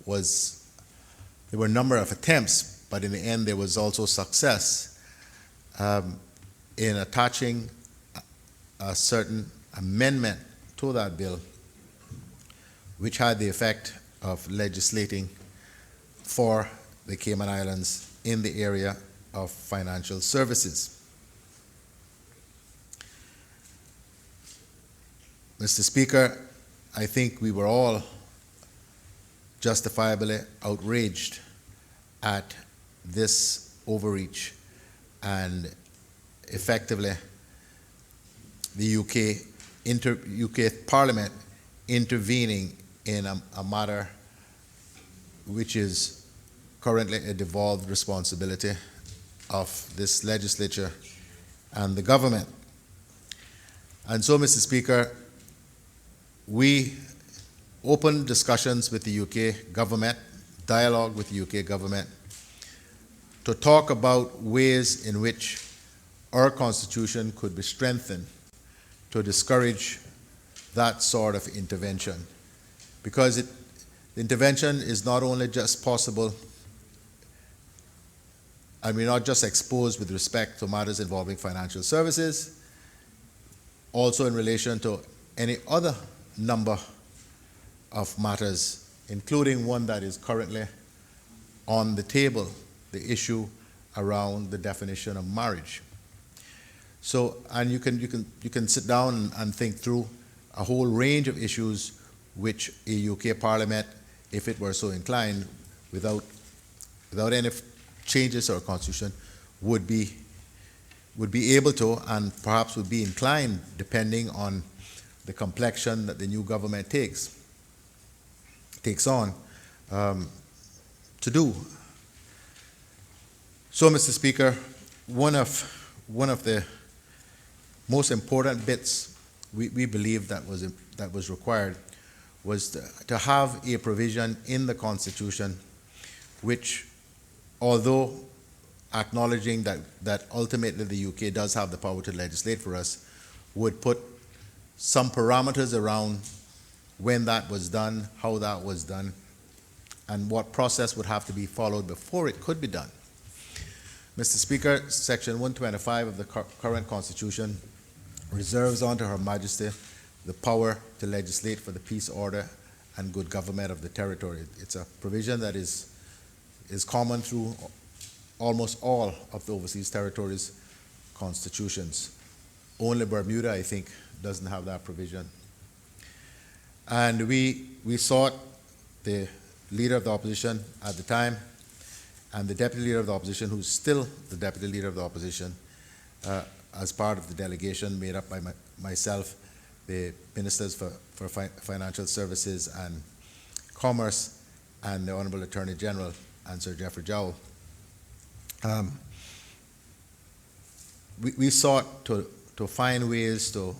were a number of attempts, but in the end there was also success in attaching a certain amendment to that bill, which had the effect of legislating for the Cayman Islands in the area of financial services. Mr. Speaker, I think we were all justifiably outraged at this overreach and effectively the UK Parliament intervening in a matter which is currently a devolved responsibility of this legislature and the government. And so, Mr. Speaker, we opened discussions with the UK government, dialogue with the UK government, to talk about ways in which our constitution could be strengthened to discourage that sort of intervention. Because the intervention is not only just possible, and we're not just exposed with respect to matters involving financial services, also in relation to any other number of matters, including one that is currently on the table, the issue around the definition of marriage. So, and you can sit down and think through a whole range of issues which a UK Parliament, if it were so inclined, without any changes to our constitution, would be able to, and perhaps would be inclined, depending on the complexion that the new government takes on, to do. So, Mr. Speaker, one of the most important bits we believe that was required was to have a provision in the Constitution which, although acknowledging that ultimately the UK does have the power to legislate for us, would put some parameters around when that was done, how that was done, and what process would have to be followed before it could be done. Mr. Speaker, Section 125 of the current Constitution reserves unto Her Majesty the power to legislate for the peace, order, and good government of the territory. It's a provision that is common through almost all of the overseas territories' constitutions. Only Bermuda, I think, doesn't have that provision. And we sought the leader of the opposition at the time and the deputy leader of the opposition, who's still the deputy leader of the opposition, as part of the delegation made up by myself, the ministers for financial services and commerce, and the Honorable Attorney General and Sir Jeffrey Jowell. We sought to find ways to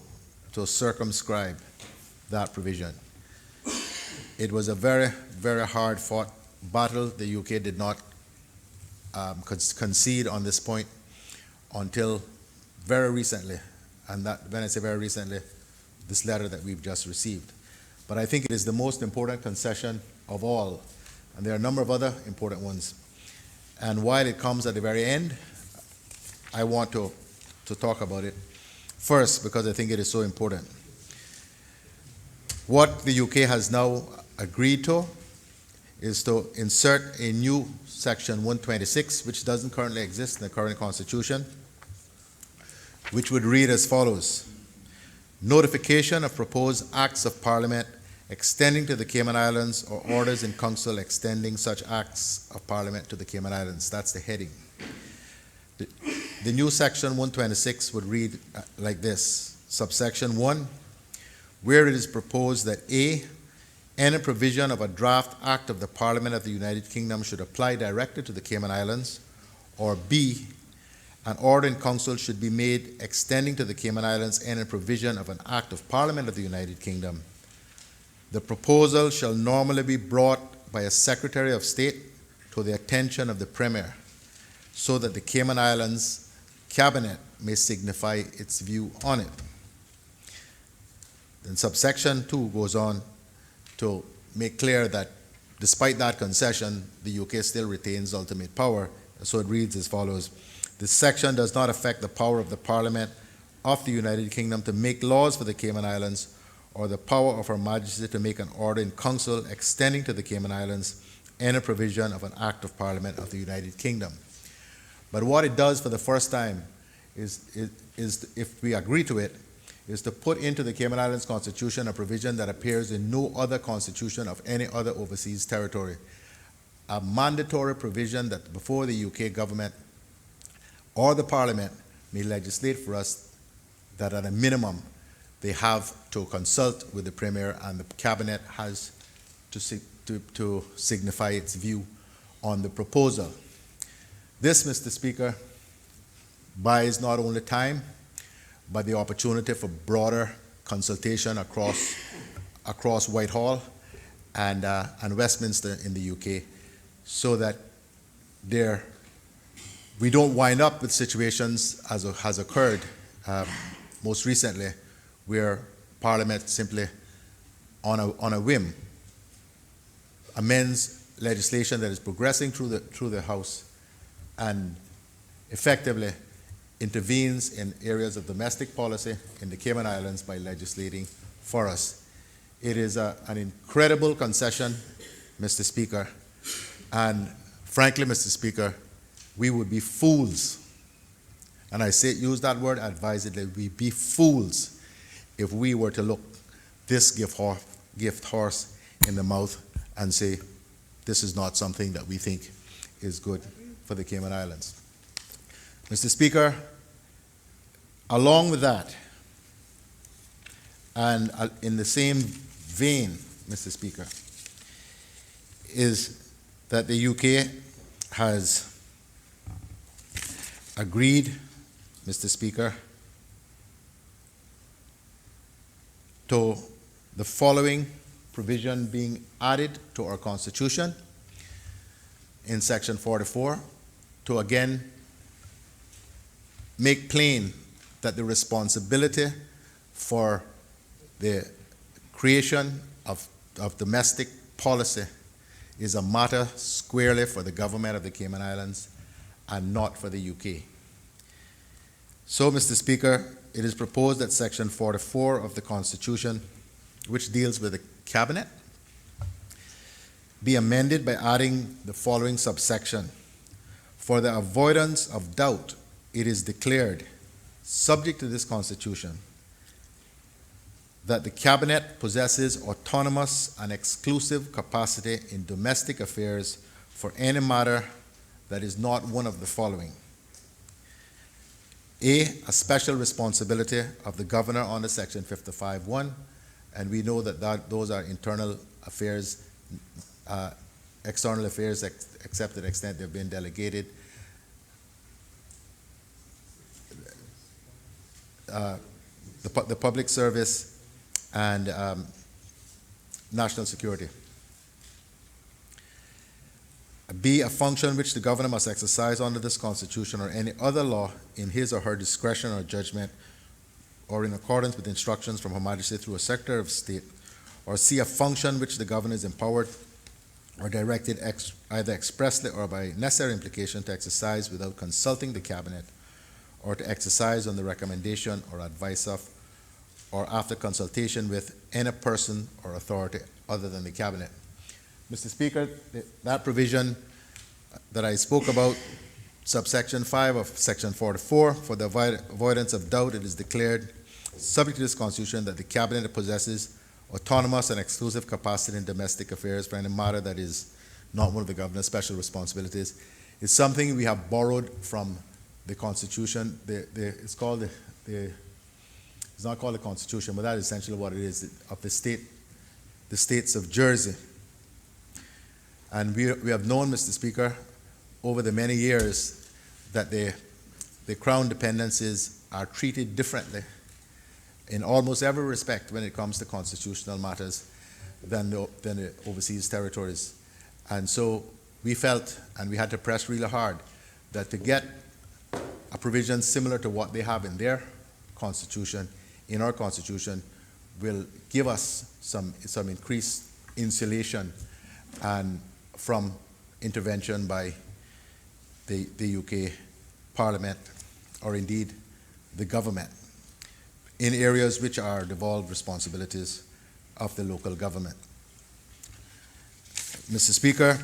circumscribe that provision. It was a very, very hard fought battle. The UK did not concede on this point until very recently, and that, when I say very recently, this letter that we've just received. But I think it is the most important concession of all, and there are a number of other important ones. And while it comes at the very end, I want to talk about it first because I think it is so important. What the UK has now agreed to is to insert a new Section 126, which doesn't currently exist in the current Constitution, which would read as follows: notification of proposed acts of Parliament extending to the Cayman Islands or orders in council extending such acts of Parliament to the Cayman Islands. That's the heading. The new Section 126 would read like this: subsection 1, where it is proposed that A, any provision of a draft act of the Parliament of the United Kingdom should apply directly to the Cayman Islands, or B, an order in council should be made extending to the Cayman Islands any provision of an act of Parliament of the United Kingdom. The proposal shall normally be brought by a Secretary of State to the attention of the Premier, so that the Cayman Islands Cabinet may signify its view on it. Then subsection 2 goes on to make clear that despite that concession, the UK still retains ultimate power. So it reads as follows: this section does not affect the power of the Parliament of the United Kingdom to make laws for the Cayman Islands, or the power of Her Majesty to make an order in council extending to the Cayman Islands any provision of an Act of Parliament of the United Kingdom. But what it does for the first time is if we agree to it, is to put into the Cayman Islands Constitution a provision that appears in no other constitution of any other overseas territory. A mandatory provision that before the UK government or the Parliament may legislate for us, that at a minimum they have to consult with the Premier, and the Cabinet has to signify its view on the proposal. This, Mr. Speaker, buys not only time, but the opportunity for broader consultation across Whitehall and Westminster in the UK, so that we don't wind up with situations as has occurred most recently, where Parliament simply, on a whim, amends legislation that is progressing through the House and effectively intervenes in areas of domestic policy in the Cayman Islands by legislating for us. It is an incredible concession, Mr. Speaker, and frankly, Mr. Speaker, we would be fools, and I use that word advisedly, we'd be fools if we were to look this gift horse in the mouth and say, this is not something that we think is good for the Cayman Islands. Mr. Speaker, along with that, and in the same vein, Mr. Speaker, is that the UK has agreed, Mr. Speaker, to the following provision being added to our Constitution in Section 44, to again make plain that the responsibility for the creation of domestic policy is a matter squarely for the government of the Cayman Islands and not for the UK. So, Mr. Speaker, it is proposed that Section 44 of the Constitution, which deals with the Cabinet, be amended by adding the following subsection: for the avoidance of doubt, it is declared, subject to this Constitution, that the Cabinet possesses autonomous and exclusive capacity in domestic affairs for any matter that is not one of the following: A special responsibility of the Governor under Section 55(1), and we know that those are internal affairs, external affairs, except to the extent they've been delegated. The public service and national security. B, a function which the governor must exercise under this Constitution or any other law in his or her discretion or judgment, or in accordance with instructions from Her Majesty through a Secretary of State. Or C, a function which the governor is empowered or directed either expressly or by necessary implication to exercise without consulting the Cabinet, or to exercise on the recommendation or advice of, or after consultation with any person or authority other than the Cabinet. Mr. Speaker, that provision that I spoke about, subsection 5 of Section 44, for the avoidance of doubt, it is declared, subject to this Constitution, that the Cabinet possesses autonomous and exclusive capacity in domestic affairs for any matter that is not one of the governor's special responsibilities. It's something we have borrowed from the Constitution. It's not called the Constitution, but that is essentially what it is, of the state the states of Jersey. And we have known, Mr. Speaker, over the many years that the Crown dependencies are treated differently in almost every respect when it comes to constitutional matters than the overseas territories. And so we felt, and we had to press really hard, that to get a provision similar to what they have in their constitution, in our constitution, will give us some increased insulation and from intervention by the UK Parliament, or indeed the government, in areas which are devolved responsibilities of the local government. Mr. Speaker,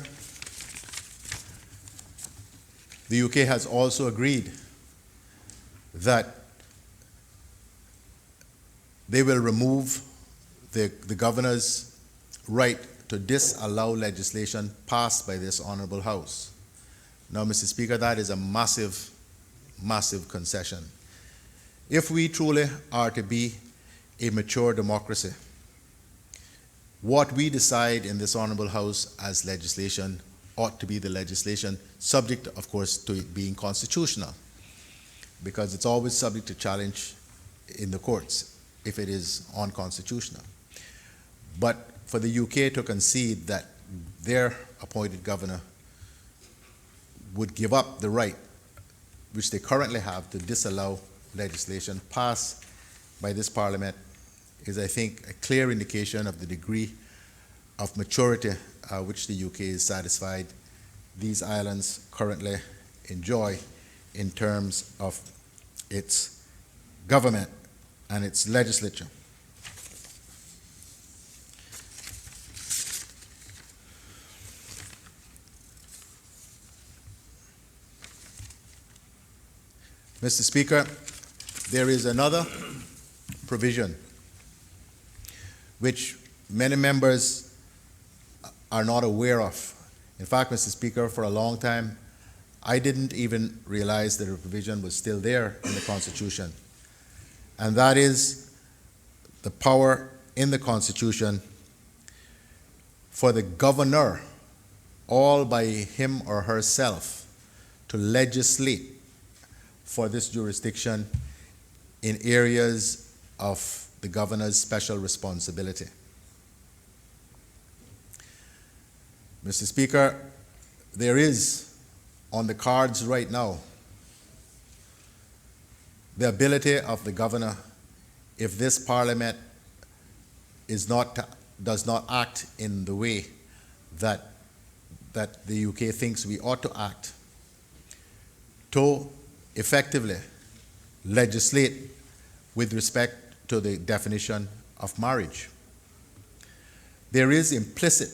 the UK has also agreed that they will remove the governor's right to disallow legislation passed by this honorable House. Now, Mr. Speaker, that is a massive, massive concession. If we truly are to be a mature democracy, what we decide in this honorable House as legislation ought to be the legislation, subject, of course, to it being constitutional, because it's always subject to challenge in the courts if it is unconstitutional. But for the UK to concede that their appointed governor would give up the right, which they currently have, to disallow legislation passed by this Parliament is, I think, a clear indication of the degree of maturity which the UK is satisfied these islands currently enjoy in terms of its government and its legislature. Mr. Speaker, there is another provision which many members are not aware of. In fact, Mr. Speaker, for a long time, I didn't even realize that a provision was still there in the Constitution. And that is the power in the Constitution for the governor, all by him or herself, to legislate for this jurisdiction in areas of the governor's special responsibility. Mr. Speaker, there is on the cards right now the ability of the governor, if this Parliament does not act in the way that the UK thinks we ought to act, to effectively legislate with respect to the definition of marriage. There is implicit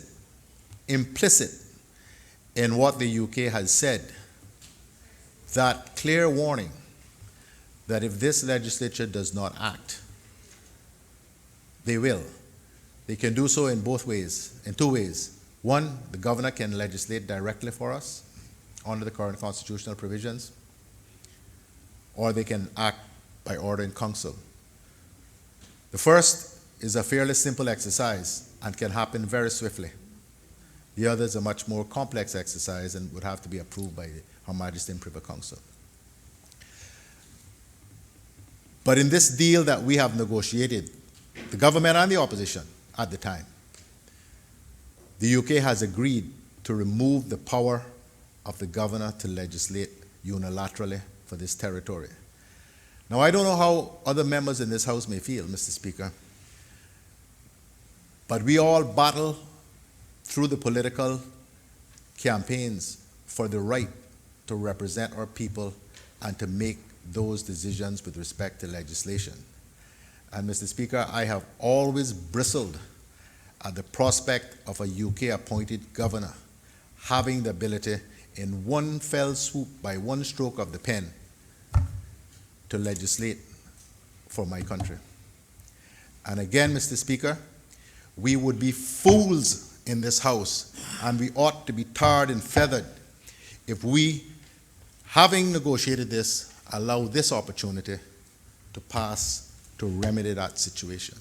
in what the UK has said that clear warning that if this legislature does not act, they will. They can do so in both ways, in two ways. One, the governor can legislate directly for us under the current constitutional provisions, or they can act by order in council. The first is a fairly simple exercise and can happen very swiftly. The other is a much more complex exercise and would have to be approved by Her Majesty and Privy Council. But in this deal that we have negotiated, the government and the opposition at the time, the UK has agreed to remove the power of the governor to legislate unilaterally for this territory. Now, I don't know how other members in this House may feel, Mr. Speaker, but we all battle through the political campaigns for the right to represent our people and to make those decisions with respect to legislation. And Mr. Speaker, I have always bristled at the prospect of a UK-appointed governor having the ability in one fell swoop, by one stroke of the pen, to legislate for my country. And again, Mr. Speaker, we would be fools in this House, and we ought to be tarred and feathered if we, having negotiated this, allow this opportunity to pass to remedy that situation.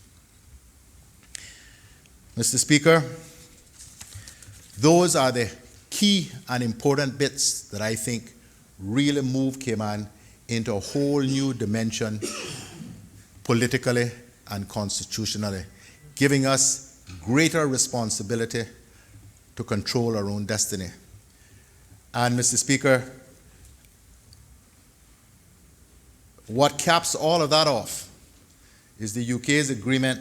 Mr. Speaker, those are the key and important bits that I think really move Cayman into a whole new dimension politically and constitutionally, giving us greater responsibility to control our own destiny. And Mr. Speaker, what caps all of that off is the UK's agreement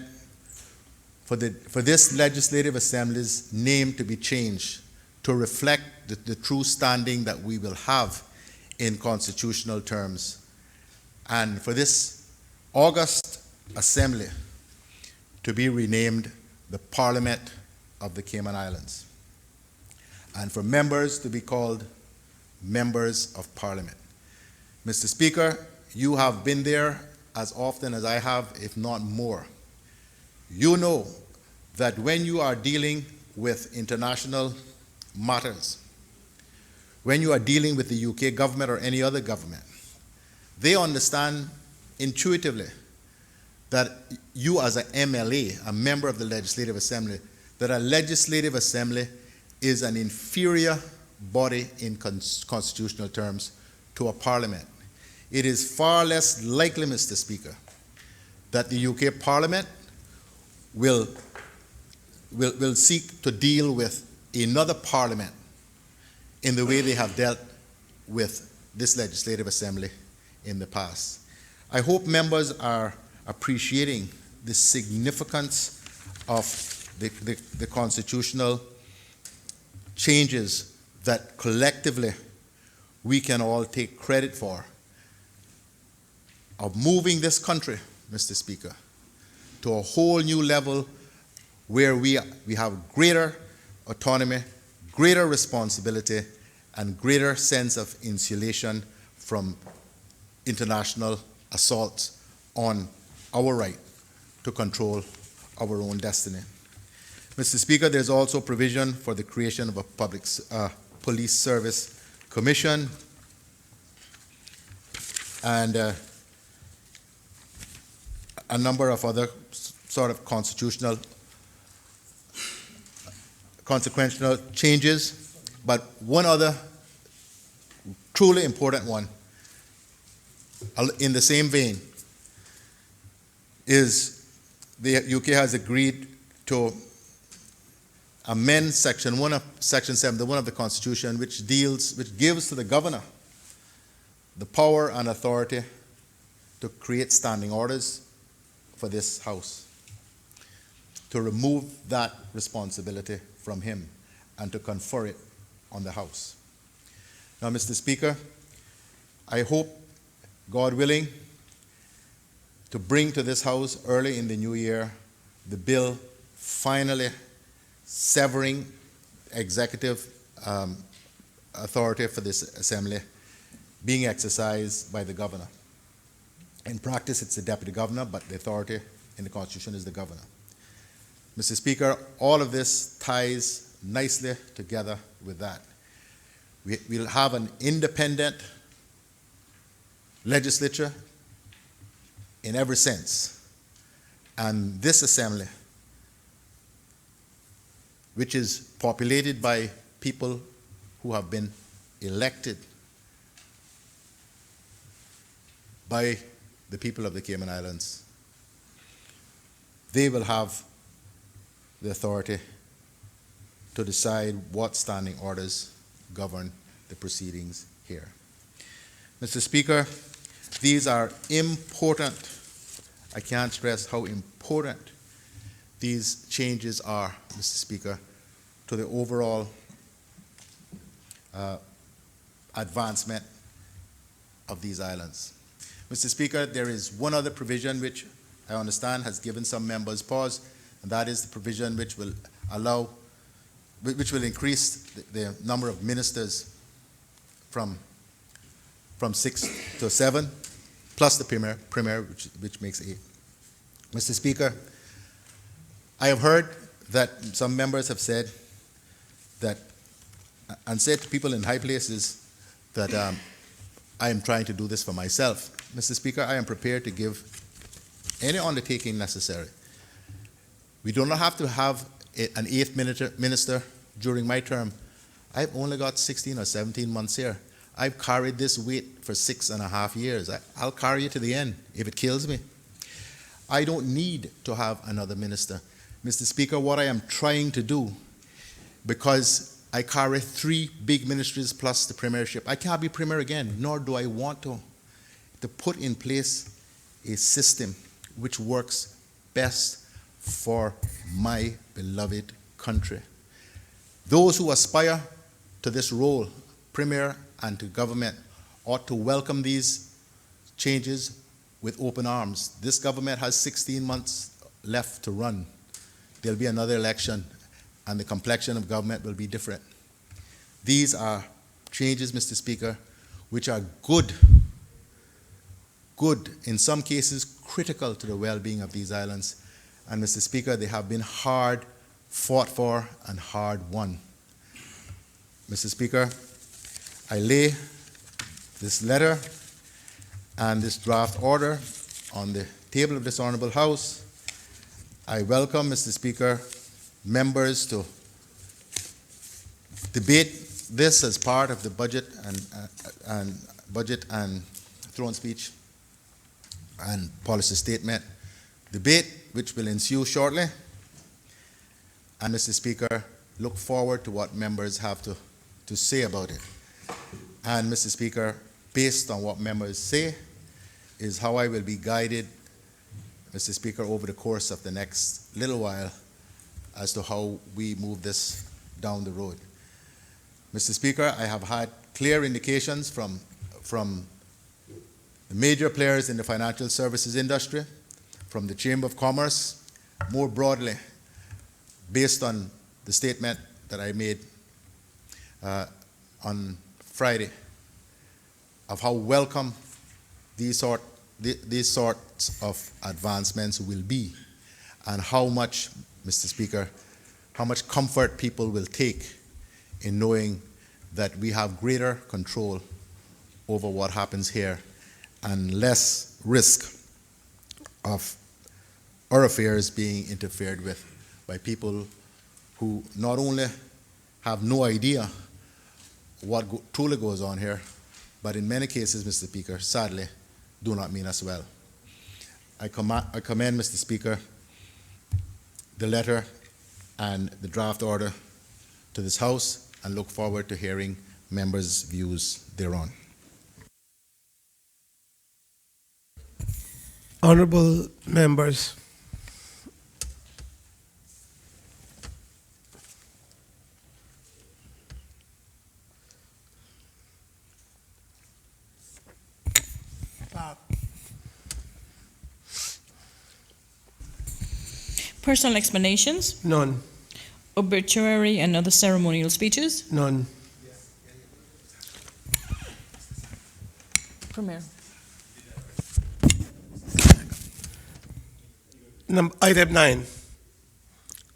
for this Legislative Assembly's name to be changed to reflect the true standing that we will have in constitutional terms, and for this August Assembly to be renamed the Parliament of the Cayman Islands, and for members to be called Members of Parliament. Mr. Speaker, you have been there as often as I have, if not more. You know that when you are dealing with international matters, when you are dealing with the UK government or any other government, they understand intuitively that you as an MLA, a member of the Legislative Assembly, that a Legislative Assembly is an inferior body in constitutional terms to a parliament. It is far less likely, Mr. Speaker, that the UK Parliament will seek to deal with another parliament in the way they have dealt with this Legislative Assembly in the past. I hope members are appreciating the significance of the constitutional changes that collectively we can all take credit for, of moving this country, Mr. Speaker, to a whole new level where we have greater autonomy, greater responsibility, and greater sense of insulation from international assaults on our right to control our own destiny. Mr. Speaker, there's also provision for the creation of a public police service commission, and a number of other sort of consequential changes. But one other truly important one, in the same vein, is the UK has agreed to amend Section 71 of the Constitution, which gives to the governor the power and authority to create standing orders for this House, to remove that responsibility from him and to confer it on the House. Now, Mr. Speaker, I hope, God willing, to bring to this House early in the new year the bill finally severing executive authority for this Assembly being exercised by the governor. In practice, it's the deputy governor, but the authority in the Constitution is the governor. Mr. Speaker, all of this ties nicely together with that. We'll have an independent legislature in every sense. And this Assembly, which is populated by people who have been elected by the people of the Cayman Islands, they will have the authority to decide what standing orders govern the proceedings here. Mr. Speaker, these are important. I can't stress how important these changes are, Mr. Speaker, to the overall advancement of these islands. Mr. Speaker, there is one other provision which I understand has given some members pause, and that is the provision which will increase the number of ministers from 6 to 7, plus the premier, which makes 8. Mr. Speaker, I have heard that some members have said that, and said to people in high places that I am trying to do this for myself. Mr. Speaker, I am prepared to give any undertaking necessary. We do not have to have an eighth minister during my term. I've only got 16 or 17 months here. I've carried this weight for 6.5 years. I'll carry it to the end if it kills me. I don't need to have another minister. Mr. Speaker, what I am trying to do, because I carry 3 big ministries plus the premiership, I can't be premier again, nor do I want to put in place a system which works best for my beloved country. Those who aspire to this role, premier and to government, ought to welcome these changes with open arms. This government has 16 months left to run. There'll be another election, and the complexion of government will be different. These are changes, Mr. Speaker, which are good, in some cases critical to the well-being of these islands. And Mr. Speaker, they have been hard fought for and hard won. Mr. Speaker, I lay this letter and this draft order on the table of this Honourable House. I welcome, Mr. Speaker, members to debate this as part of the budget and throne speech and policy statement debate, which will ensue shortly. And Mr. Speaker, look forward to what members have to say about it. And Mr. Speaker, based on what members say, is how I will be guided, Mr. Speaker, over the course of the next little while as to how we move this down the road. Mr. Speaker, I have had clear indications from the major players in the financial services industry, from the Chamber of Commerce, more broadly, based on the statement that I made on Friday, of how welcome these sorts of advancements will be, and how much, Mr. Speaker, how much comfort people will take in knowing that we have greater control over what happens here and less risk of our affairs being interfered with by people who not only have no idea what truly goes on here, but in many cases, Mr. Speaker, sadly, do not mean us well. I commend, Mr. Speaker, the letter and the draft order to this House and look forward to hearing members' views thereon. Honorable members, Personal explanations, none, obituary and other ceremonial speeches. none. Premier. Item 9,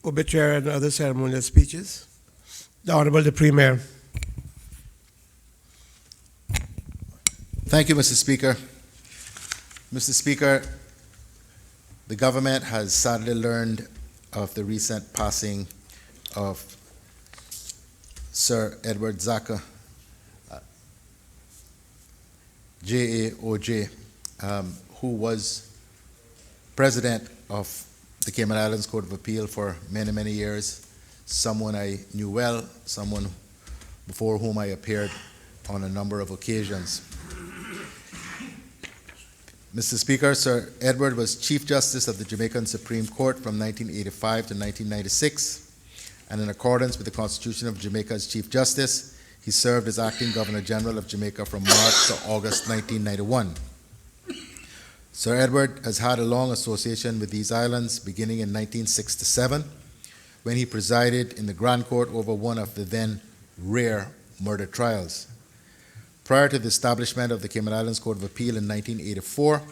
obituary and other ceremonial speeches. The Honorable the Premier. Thank you, Mr. Speaker. Mr. Speaker, the government has sadly learned of the recent passing of Sir Edward Zaka, JAOJ, who was president of the Cayman Islands Court of Appeal for many, many years, someone I knew well, someone before whom I appeared on a number of occasions. Mr. Speaker, Sir Edward was Chief Justice of the Jamaican Supreme Court from 1985 to 1996, and in accordance with the Constitution of Jamaica as Chief Justice, he served as Acting Governor General of Jamaica from March to August 1991. Sir Edward has had a long association with these islands, beginning in 1967, when he presided in the Grand Court over one of the then rare murder trials. Prior to the establishment of the Cayman Islands Court of Appeal in 1984,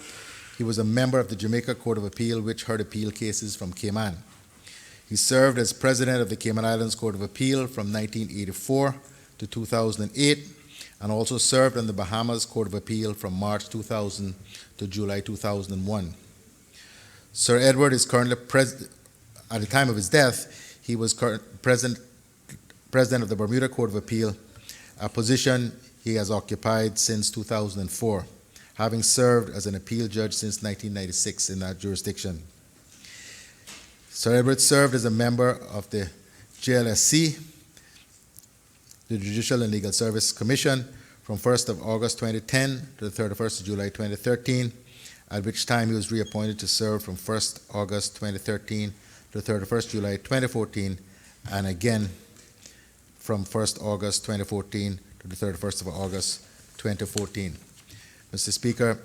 he was a member of the Jamaica Court of Appeal, which heard appeal cases from Cayman. He served as president of the Cayman Islands Court of Appeal from 1984 to 2008, and also served on the Bahamas Court of Appeal from March 2000 to July 2001. Sir Edward is currently at the time of his death, He was president of the Bermuda Court of Appeal, a position he has occupied since 2004, having served as an appeal judge since 1996 in that jurisdiction. Sir Edward served as a member of the JLSC, the Judicial and Legal Service Commission, from 1st of August 2010 to the 31st of July 2013, at which time he was reappointed to serve from 1st August 2013 to 31st July 2014, and again from 1st August 2014 to the 31st of August 2014. Mr. Speaker,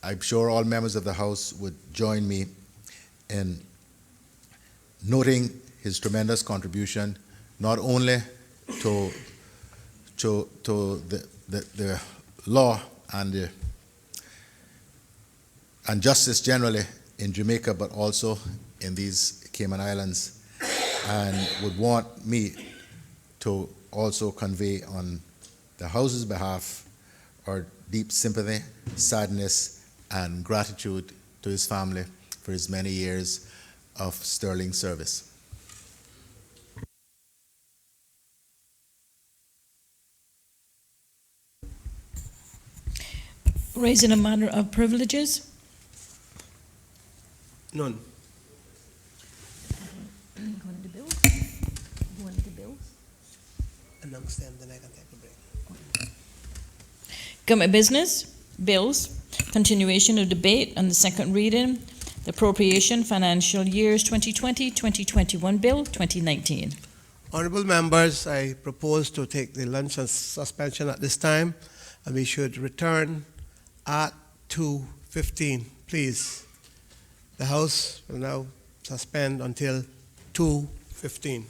I'm sure all members of the House would join me in noting his tremendous contribution, not only to the law and justice generally in Jamaica, but also in these Cayman Islands, and would want me to also convey on the House's behalf our deep sympathy, sadness, and gratitude to his family for his many years of sterling service. Raising a matter of privileges. None. Amongst them, then I can take a break. Government business, bills, continuation of debate on the second reading, the appropriation financial years 2020, 2021 bill, 2019. Honorable members, I propose to take the lunch and suspension at this time, and we should return at 2:15. Please, the House will now suspend until 2:15.